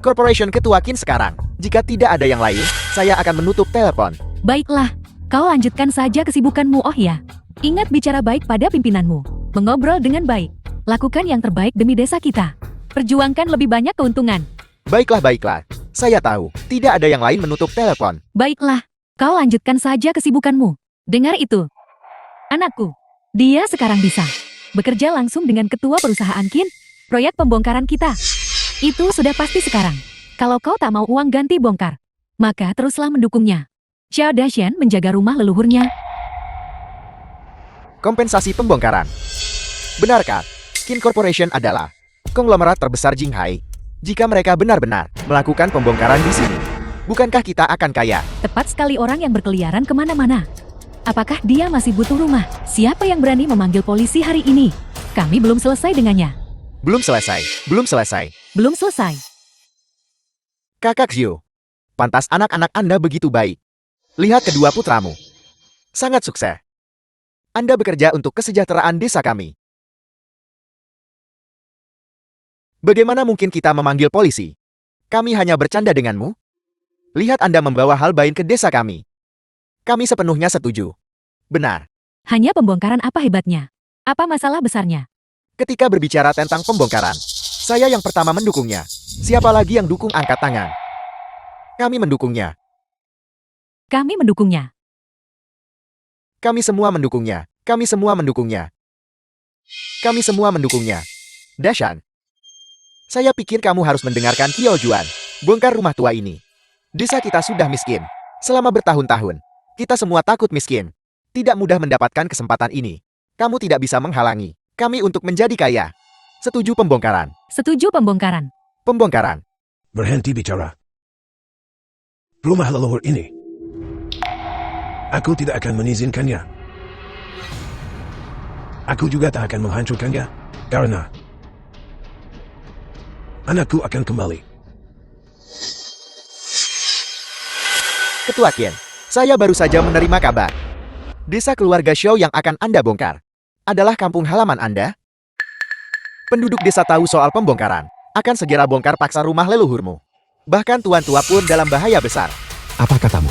Corporation Ketua Qin sekarang. Jika tidak ada yang lain, saya akan menutup telepon. Baiklah, kau lanjutkan saja kesibukanmu, oh ya. Ingat bicara baik pada pimpinanmu. Mengobrol dengan baik. Lakukan yang terbaik demi desa kita. Perjuangkan lebih banyak keuntungan. Baiklah, baiklah. Saya tahu, tidak ada yang lain menutup telepon. Baiklah, kau lanjutkan saja kesibukanmu. Dengar itu. Anakku, dia sekarang bisa bekerja langsung dengan ketua perusahaan Qin, proyek pembongkaran kita. Itu sudah pasti sekarang. Kalau kau tak mau uang ganti bongkar, maka teruslah mendukungnya. Xiao Dashan menjaga rumah leluhurnya. Kompensasi pembongkaran. Benarkah Qin Corporation adalah konglomerat terbesar Jinghai? Jika mereka benar-benar melakukan pembongkaran di sini, bukankah kita akan kaya? Tepat sekali, orang yang berkeliaran kemana-mana. Apakah dia masih butuh rumah? Siapa yang berani memanggil polisi hari ini? Kami belum selesai dengannya. Belum selesai, belum selesai. Belum selesai. Kakak Xiu, pantas anak-anak Anda begitu baik. Lihat kedua putramu. Sangat sukses. Anda bekerja untuk kesejahteraan desa kami. Bagaimana mungkin kita memanggil polisi? Kami hanya bercanda denganmu. Lihat Anda membawa hal baik ke desa kami. Kami sepenuhnya setuju. Benar. Hanya pembongkaran, apa hebatnya? Apa masalah besarnya? Ketika berbicara tentang pembongkaran, saya yang pertama mendukungnya. Siapa lagi yang dukung, angkat tangan. Kami mendukungnya. Kami mendukungnya. Kami semua mendukungnya. Kami semua mendukungnya. Kami semua mendukungnya. Dashan. Saya pikir kamu harus mendengarkan Qiao Juan. Bongkar rumah tua ini. Desa kita sudah miskin. Selama bertahun-tahun. Kita semua takut miskin. Tidak mudah mendapatkan kesempatan ini. Kamu tidak bisa menghalangi kami untuk menjadi kaya. Setuju pembongkaran. Setuju pembongkaran. Pembongkaran. Berhenti bicara. Rumah leluhur ini, aku tidak akan mengizinkannya. Aku juga tak akan menghancurkannya, karena anakku akan kembali. Ketua Qin, saya baru saja menerima kabar. Desa keluarga Xiao yang akan Anda bongkar adalah kampung halaman Anda. Penduduk desa tahu soal pembongkaran, akan segera bongkar paksa rumah leluhurmu. Bahkan tuan tua pun dalam bahaya besar. Apa katamu?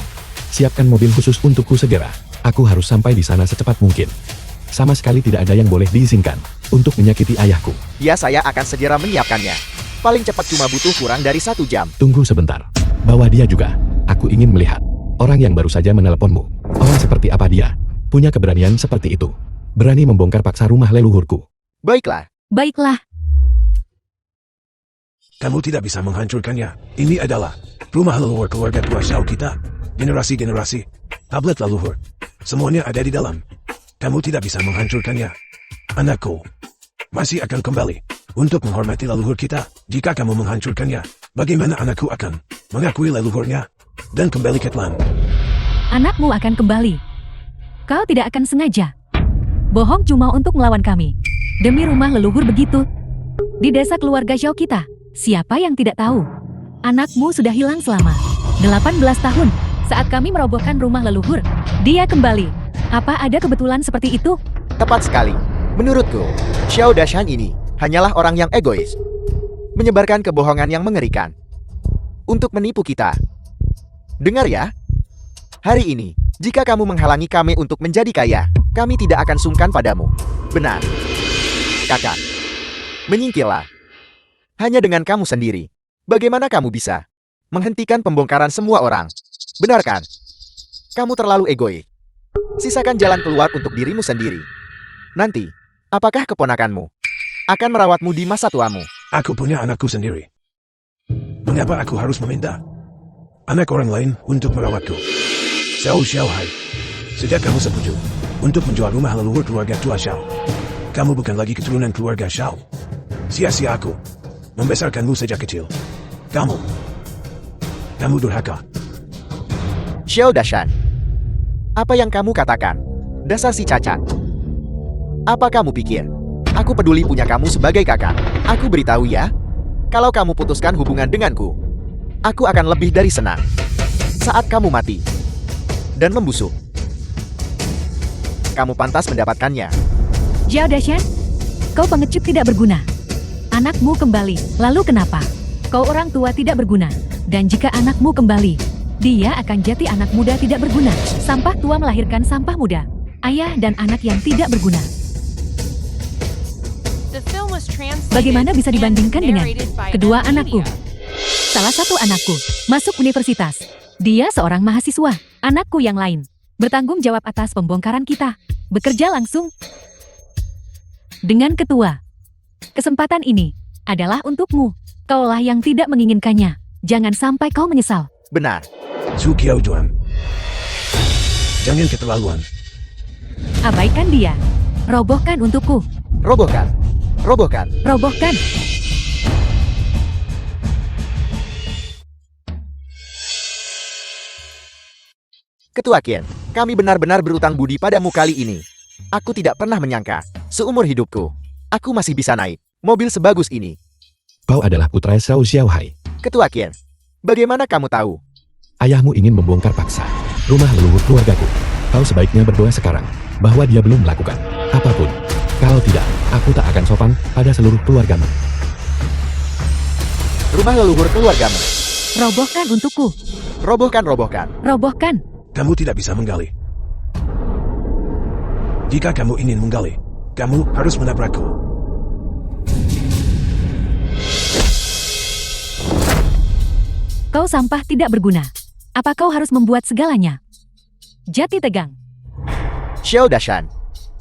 Siapkan mobil khusus untukku segera. Aku harus sampai di sana secepat mungkin. Sama sekali tidak ada yang boleh diizinkan untuk menyakiti ayahku. Ya, saya akan segera menyiapkannya. Paling cepat cuma butuh kurang dari 1 jam. Tunggu sebentar. Bawa dia juga. Aku ingin melihat orang yang baru saja menelponmu. Orang seperti apa dia? Punya keberanian seperti itu. Berani membongkar paksa rumah leluhurku. Baiklah. Baiklah. Kamu tidak bisa menghancurkannya. Ini adalah rumah leluhur keluarga tua Xiao kita. Generasi-generasi. Tablet leluhur. Semuanya ada di dalam. Kamu tidak bisa menghancurkannya. Anakku masih akan kembali untuk menghormati leluhur kita. Jika kamu menghancurkannya, bagaimana anakku akan mengakui leluhurnya dan kembali ke Klan? Anakmu akan kembali. Kau tidak akan sengaja. Bohong cuma untuk melawan kami. Demi rumah leluhur begitu. Di desa keluarga Xiao kita, siapa yang tidak tahu? Anakmu sudah hilang selama 18 tahun. Saat kami merobohkan rumah leluhur, dia kembali. Apa ada kebetulan seperti itu? Tepat sekali. Menurutku, Xiao Dashan ini hanyalah orang yang egois. Menyebarkan kebohongan yang mengerikan. Untuk menipu kita. Dengar ya. Hari ini, jika kamu menghalangi kami untuk menjadi kaya, kami tidak akan sungkan padamu. Benar. Kakak. Menyingkirlah. Hanya dengan kamu sendiri. Bagaimana kamu bisa menghentikan pembongkaran semua orang? Benar kan? Kamu terlalu egois. Sisakan jalan keluar untuk dirimu sendiri. Nanti, apakah keponakanmu akan merawatmu di masa tuamu? Aku punya anakku sendiri. Mengapa aku harus meminta anak orang lain untuk merawatku? Xiao Hai, sejak kamu setuju untuk menjual rumah leluhur keluarga tua Xiao, kamu bukan lagi keturunan keluarga Xiao. Sia-sia aku membesarkanmu sejak kecil. Kamu Kamu durhaka. Xiao Dashan. Apa yang kamu katakan? Dasar si cacat. Apa kamu pikir? Aku peduli punya kamu sebagai kakak. Aku beritahu ya. Kalau kamu putuskan hubungan denganku, aku akan lebih dari senang. Saat kamu mati dan membusuk, kamu pantas mendapatkannya. Xiao Dashan, kau pengecut tidak berguna. Anakmu kembali, lalu kenapa? Kau orang tua tidak berguna. Dan jika anakmu kembali, dia akan jadi anak muda tidak berguna. Sampah tua melahirkan sampah muda. Ayah dan anak yang tidak berguna. The film was translated Bagaimana bisa and dibandingkan dengan narrated by kedua M anakku? Media. Salah satu anakku masuk universitas. Dia seorang mahasiswa. Anakku yang lain bertanggung jawab atas pembongkaran kita. Bekerja langsung dengan ketua. Kesempatan ini adalah untukmu. Kaulah yang tidak menginginkannya. Jangan sampai kau menyesal. Benar. Su Qiao Juan. Jangan keterlaluan. Abaikan dia. Robohkan untukku. Robohkan. Robohkan. Robohkan. Ketua Qian, kami benar-benar berutang budi padamu kali ini. Aku tidak pernah menyangka, seumur hidupku, aku masih bisa naik mobil sebagus ini. Kau adalah putra Xiao Xiaohai. Ketua Qian, bagaimana kamu tahu? Ayahmu ingin membongkar paksa rumah leluhur keluargaku. Kau sebaiknya berdoa sekarang bahwa dia belum melakukan apapun. Kalau tidak, aku tak akan sopan pada seluruh keluargamu. Rumah leluhur keluargamu. Robohkan untukku. Robohkan, robohkan. Robohkan. Kamu tidak bisa menggali. Jika kamu ingin menggali, kamu harus menabrakku. Kau sampah tidak berguna. Apa kau harus membuat segalanya? Jati tegang. Xiao Dashan,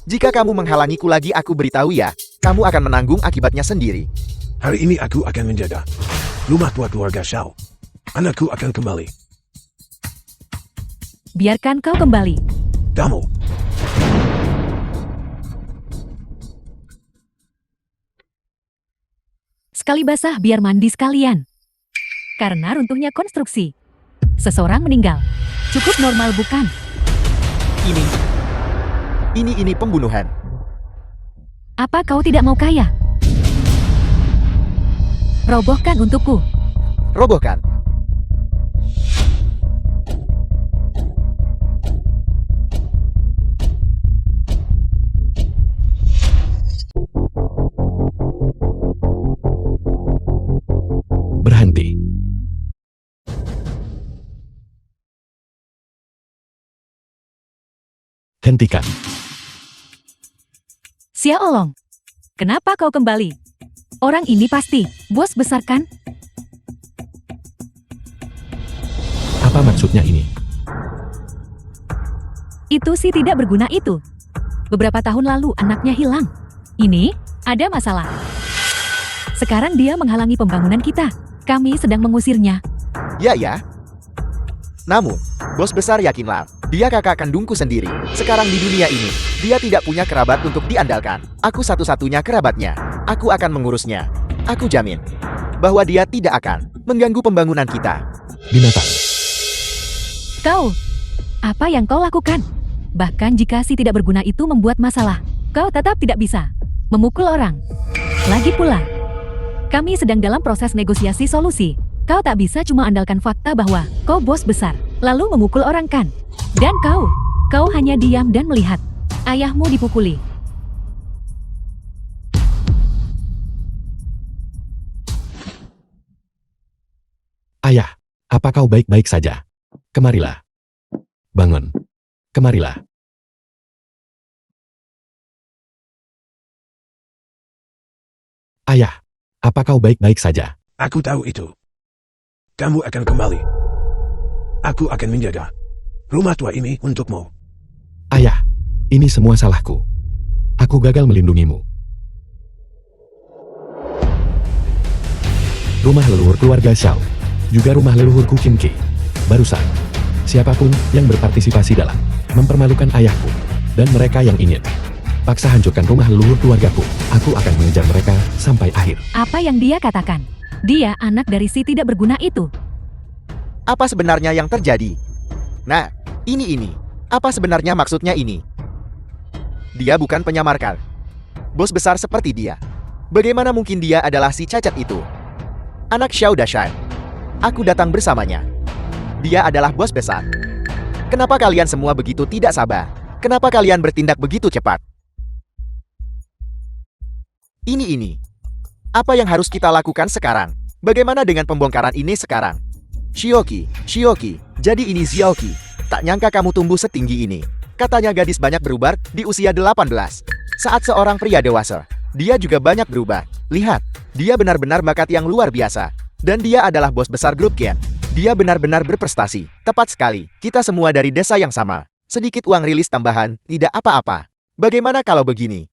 jika kamu menghalangiku lagi, aku beritahu ya, kamu akan menanggung akibatnya sendiri. Hari ini aku akan menjaga rumah tua keluarga Xiao. Anakku akan kembali. Biarkan kau kembali. Kamu. Sekali basah biar mandi sekalian. Karena runtuhnya konstruksi. Seseorang meninggal. Cukup normal bukan? Ini pembunuhan. Apa kau tidak mau kaya? Robohkan untukku. Robohkan. Berhenti. Hentikan. Xia Olong. Kenapa kau kembali? Orang ini pasti bos besar kan? Apa maksudnya ini? Itu sih tidak berguna itu. Beberapa tahun lalu anaknya hilang. Ini ada masalah. Sekarang dia menghalangi pembangunan kita. Kami sedang mengusirnya. Ya. Namun, bos besar yakinlah, dia kakak kandungku sendiri. Sekarang di dunia ini, dia tidak punya kerabat untuk diandalkan. Aku satu-satunya kerabatnya. Aku akan mengurusnya. Aku jamin bahwa dia tidak akan mengganggu pembangunan kita. Binatang. Kau, apa yang kau lakukan? Bahkan jika si tidak berguna itu membuat masalah, kau tetap tidak bisa memukul orang. Lagi pula, kami sedang dalam proses negosiasi solusi. Kau tak bisa cuma andalkan fakta bahwa kau bos besar, lalu memukul orang kan? Dan kau hanya diam dan melihat ayahmu dipukuli. Ayah, apa kau baik-baik saja? Kemarilah. Bangun. Kemarilah. Ayah, apa kau baik-baik saja? Aku tahu itu. Kamu akan kembali. Aku akan menjaga rumah tua ini untukmu. Ayah, ini semua salahku. Aku gagal melindungimu. Rumah leluhur keluarga Xiao, juga rumah leluhurku Qin Ke. Barusan, siapapun yang berpartisipasi dalam mempermalukan ayahku dan mereka yang ingin paksa hancurkan rumah leluhur keluargaku, aku akan mengejar mereka sampai akhir. Apa yang dia katakan? Dia anak dari si tidak berguna itu. Apa sebenarnya yang terjadi? Nah, ini. Apa sebenarnya maksudnya ini? Dia bukan penyamarkar. Bos besar seperti dia. Bagaimana mungkin dia adalah si cacat itu? Anak Xiao Dashan. Aku datang bersamanya. Dia adalah bos besar. Kenapa kalian semua begitu tidak sabar? Kenapa kalian bertindak begitu cepat? Ini. Apa yang harus kita lakukan sekarang? Bagaimana dengan pembongkaran ini sekarang? Shioki, jadi ini Xiaoqi. Tak nyangka kamu tumbuh setinggi ini. Katanya gadis banyak berubah di usia 18. Saat seorang pria dewasa, dia juga banyak berubah. Lihat, dia benar-benar bakat yang luar biasa. Dan dia adalah bos besar grup Gen. Dia benar-benar berprestasi. Tepat sekali, kita semua dari desa yang sama. Sedikit uang rilis tambahan, tidak apa-apa. Bagaimana kalau begini?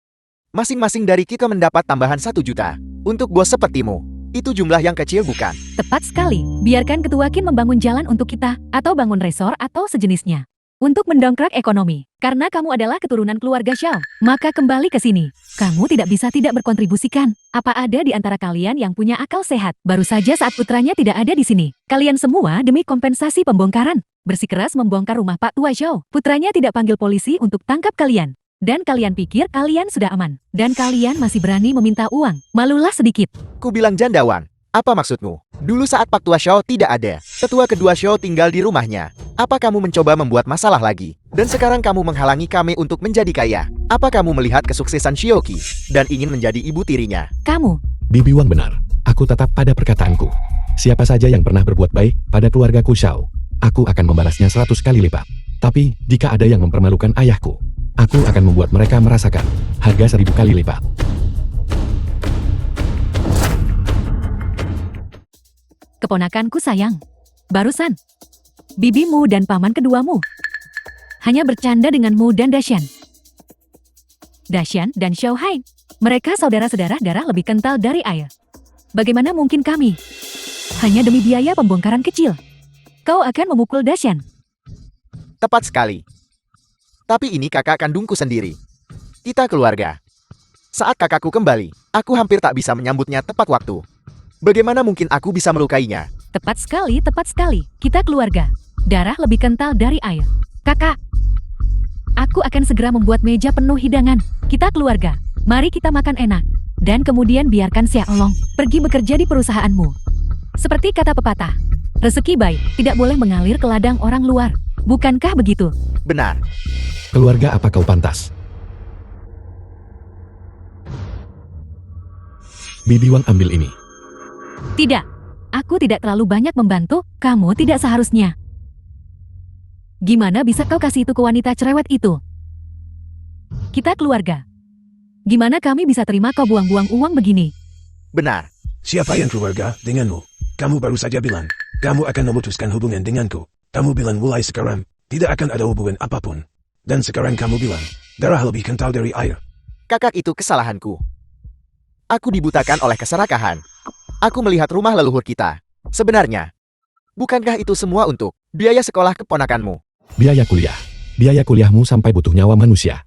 Masing-masing dari kita mendapat tambahan 1 juta. Untuk bos sepertimu, itu jumlah yang kecil bukan? Tepat sekali. Biarkan ketua Qin membangun jalan untuk kita, atau bangun resor atau sejenisnya. Untuk mendongkrak ekonomi. Karena kamu adalah keturunan keluarga Xiao, maka kembali ke sini. Kamu tidak bisa tidak berkontribusikan. Apa ada di antara kalian yang punya akal sehat? Baru saja saat putranya tidak ada di sini. Kalian semua demi kompensasi pembongkaran bersikeras membongkar rumah Pak Tua Xiao. Putranya tidak panggil polisi untuk tangkap kalian. Dan kalian pikir kalian sudah aman. Dan kalian masih berani meminta uang. Malulah sedikit. Ku bilang jandawan. Apa maksudmu? Dulu saat Pak Tua Xiao tidak ada, tetua kedua Xiao tinggal di rumahnya. Apa kamu mencoba membuat masalah lagi? Dan sekarang kamu menghalangi kami untuk menjadi kaya. Apa kamu melihat kesuksesan Shioki dan ingin menjadi ibu tirinya? Kamu. Bibi Wang benar. Aku tetap pada perkataanku. Siapa saja yang pernah berbuat baik pada keluargaku Xiao, aku akan membalasnya 100 kali lipat. Tapi, jika ada yang mempermalukan ayahku, aku akan membuat mereka merasakan harga 1000 kali lipat. Keponakanku sayang. Barusan, bibimu dan paman keduamu hanya bercanda denganmu dan Dashan. Dashan dan Xiao Hai, mereka saudara-saudara darah lebih kental dari air. Bagaimana mungkin kami? Hanya demi biaya pembongkaran kecil. Kau akan memukul Dashan. Tepat sekali. Tapi ini kakak kandungku sendiri. Kita keluarga. Saat kakakku kembali, aku hampir tak bisa menyambutnya tepat waktu. Bagaimana mungkin aku bisa melukainya? Tepat sekali, tepat sekali. Kita keluarga. Darah lebih kental dari air. Kakak, aku akan segera membuat meja penuh hidangan. Kita keluarga. Mari kita makan enak. Dan kemudian biarkan Xia Olong pergi bekerja di perusahaanmu. Seperti kata pepatah, rezeki baik tidak boleh mengalir ke ladang orang luar. Bukankah begitu? Benar. Keluarga apa kau pantas? Bibi Wang ambil ini. Tidak. Aku tidak terlalu banyak membantu, kamu tidak seharusnya. Gimana bisa kau kasih itu ke wanita cerewet itu? Kita keluarga. Gimana kami bisa terima kau buang-buang uang begini? Benar. Siapa yang keluarga denganmu? Kamu baru saja bilang, kamu akan memutuskan hubungan denganku. Kamu bilang mulai sekarang, tidak akan ada hubungan apapun. Dan sekarang kamu bilang, darah lebih kental dari air. Kakak, itu kesalahanku. Aku dibutakan oleh keserakahan. Aku melihat rumah leluhur kita. Sebenarnya, bukankah itu semua untuk biaya sekolah keponakanmu? Biaya kuliah. Biaya kuliahmu sampai butuh nyawa manusia.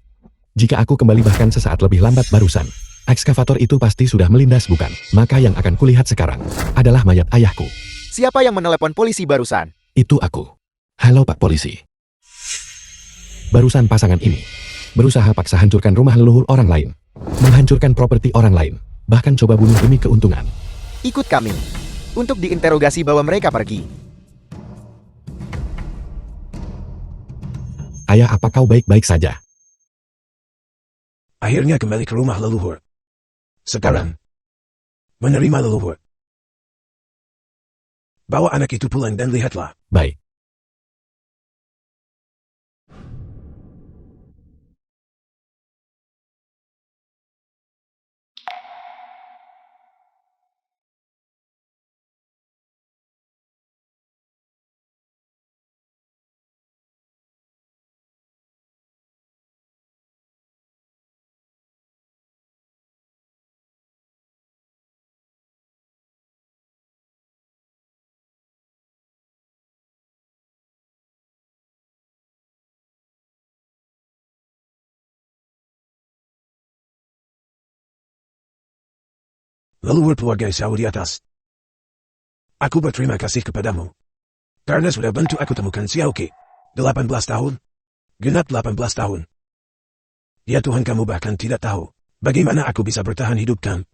Jika aku kembali bahkan sesaat lebih lambat barusan, ekskavator itu pasti sudah melindas bukan? Maka yang akan kulihat sekarang adalah mayat ayahku. Siapa yang menelepon polisi barusan? Itu aku. Halo Pak Polisi. Barusan pasangan ini berusaha paksa hancurkan rumah leluhur orang lain, menghancurkan properti orang lain, bahkan coba bunuh demi keuntungan. Ikut kami. Untuk diinterogasi bawa mereka pergi. Ayah, apa kau baik-baik saja? Akhirnya kembali ke rumah leluhur. Sekarang, menerima leluhur. Bawa anak itu pulang dan lihatlah. Baik. Leluhur keluarga Xiao di atas. Aku berterima kasih kepadamu. Karena sudah bantu aku temukan Xiaoqi. 18 tahun. Genap 18 tahun. Ya Tuhan, kamu bahkan tidak tahu bagaimana aku bisa bertahan hidup kan?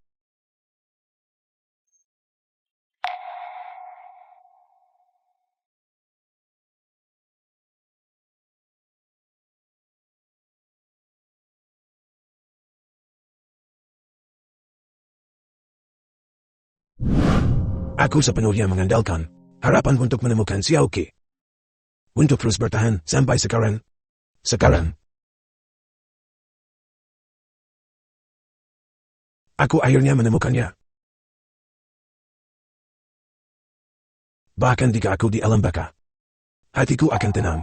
Aku sepenuhnya mengandalkan harapan untuk menemukan Xiaoqi. Untuk terus bertahan sampai sekarang. Aku akhirnya menemukannya. Bahkan jika aku di alam baka, hatiku akan tenang.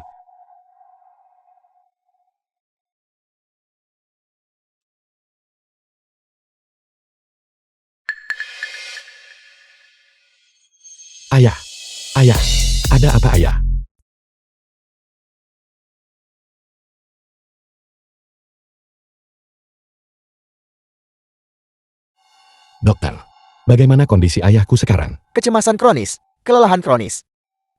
Ayah, ayah, ada apa ayah? Dokter, bagaimana kondisi ayahku sekarang? Kecemasan kronis, kelelahan kronis,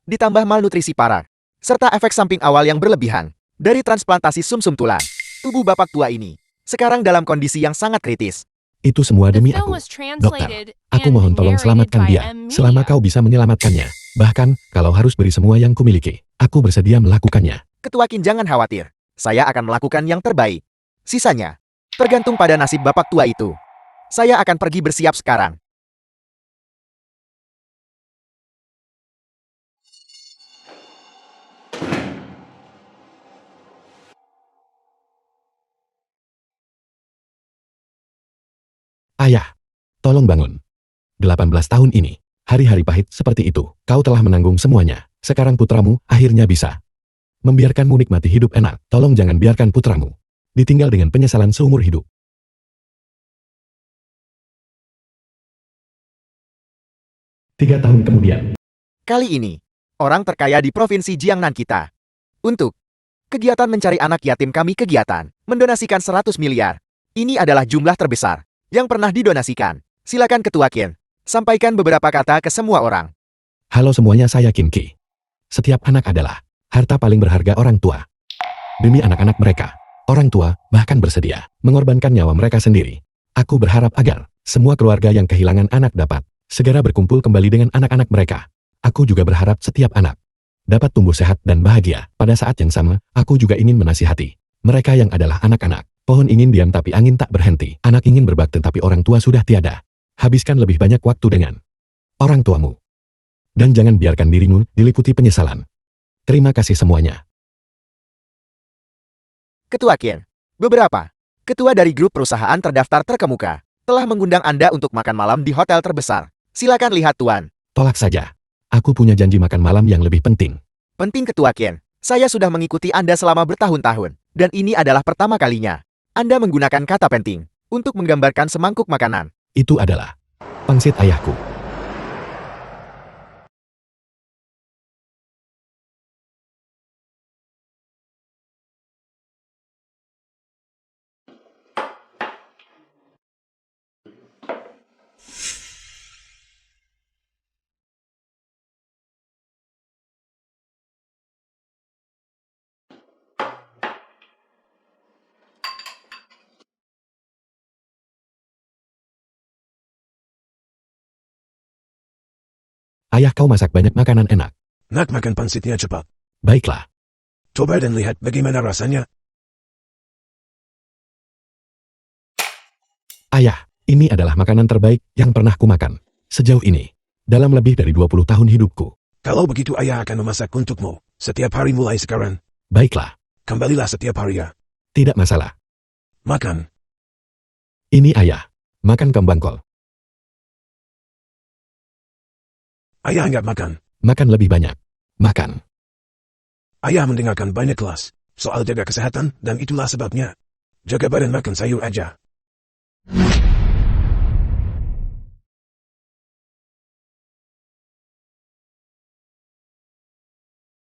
ditambah malnutrisi parah, serta efek samping awal yang berlebihan dari transplantasi sumsum tulang. Tubuh bapak tua ini sekarang dalam kondisi yang sangat kritis. Itu semua The demi film aku. was translated Aku and mohon tolong narrated selamatkan by dia, M. selama Media. kau bisa menyelamatkannya. Bahkan, kalau harus beri semua yang kumiliki, aku bersedia melakukannya. Ketua Qin, jangan khawatir. Saya akan melakukan yang terbaik. Sisanya tergantung pada nasib bapak tua itu. Saya akan pergi bersiap sekarang. Ayah, tolong bangun. 18 tahun ini, hari-hari pahit seperti itu, kau telah menanggung semuanya. Sekarang putramu akhirnya bisa membiarkanmu nikmati hidup enak. Tolong jangan biarkan putramu ditinggal dengan penyesalan seumur hidup. Tiga tahun kemudian, Kali ini, orang terkaya di Provinsi Jiangnan kita. Untuk kegiatan mencari anak yatim kami mendonasikan 100 miliar. Ini adalah jumlah terbesar yang pernah didonasikan. Silakan Ketua Qin, sampaikan beberapa kata ke semua orang. halo semuanya, saya Qin Qi. Setiap anak adalah harta paling berharga orang tua. Demi anak-anak mereka, orang tua bahkan bersedia mengorbankan nyawa mereka sendiri. Aku berharap agar semua keluarga yang kehilangan anak dapat segera berkumpul kembali dengan anak-anak mereka. Aku juga berharap setiap anak dapat tumbuh sehat dan bahagia. Pada saat yang sama, aku juga ingin menasihati mereka yang adalah anak-anak. Pohon ingin diam tapi angin tak berhenti. Anak ingin berbakti tapi orang tua sudah tiada. Habiskan lebih banyak waktu dengan orang tuamu. Dan jangan biarkan dirimu diliputi penyesalan. Terima kasih semuanya. Ketua Qin, beberapa ketua dari grup perusahaan terdaftar terkemuka telah mengundang Anda untuk makan malam di hotel terbesar. Silakan lihat Tuan. Tolak saja. Aku punya janji makan malam yang lebih penting. Penting Ketua Qin. Saya sudah mengikuti Anda selama bertahun-tahun, dan ini adalah pertama kalinya Anda menggunakan kata penting untuk menggambarkan semangkuk makanan. Itu adalah pangsit ayahku. Ayah kau masak banyak makanan enak. Nak makan pangsitnya cepat. Baiklah. Coba dan lihat bagaimana rasanya. Ayah, ini adalah makanan terbaik yang pernah kumakan sejauh ini. Dalam lebih dari 20 tahun hidupku. Kalau begitu ayah akan memasak untukmu setiap hari mulai sekarang. Baiklah. Kembalilah setiap hari ya. Tidak masalah. Makan. Ini ayah. Makan kembang kol. Ayah enggak makan. Makan lebih banyak. Makan. Ayah mendengarkan banyak kelas soal jaga kesehatan dan itulah sebabnya. Jaga badan, makan sayur aja.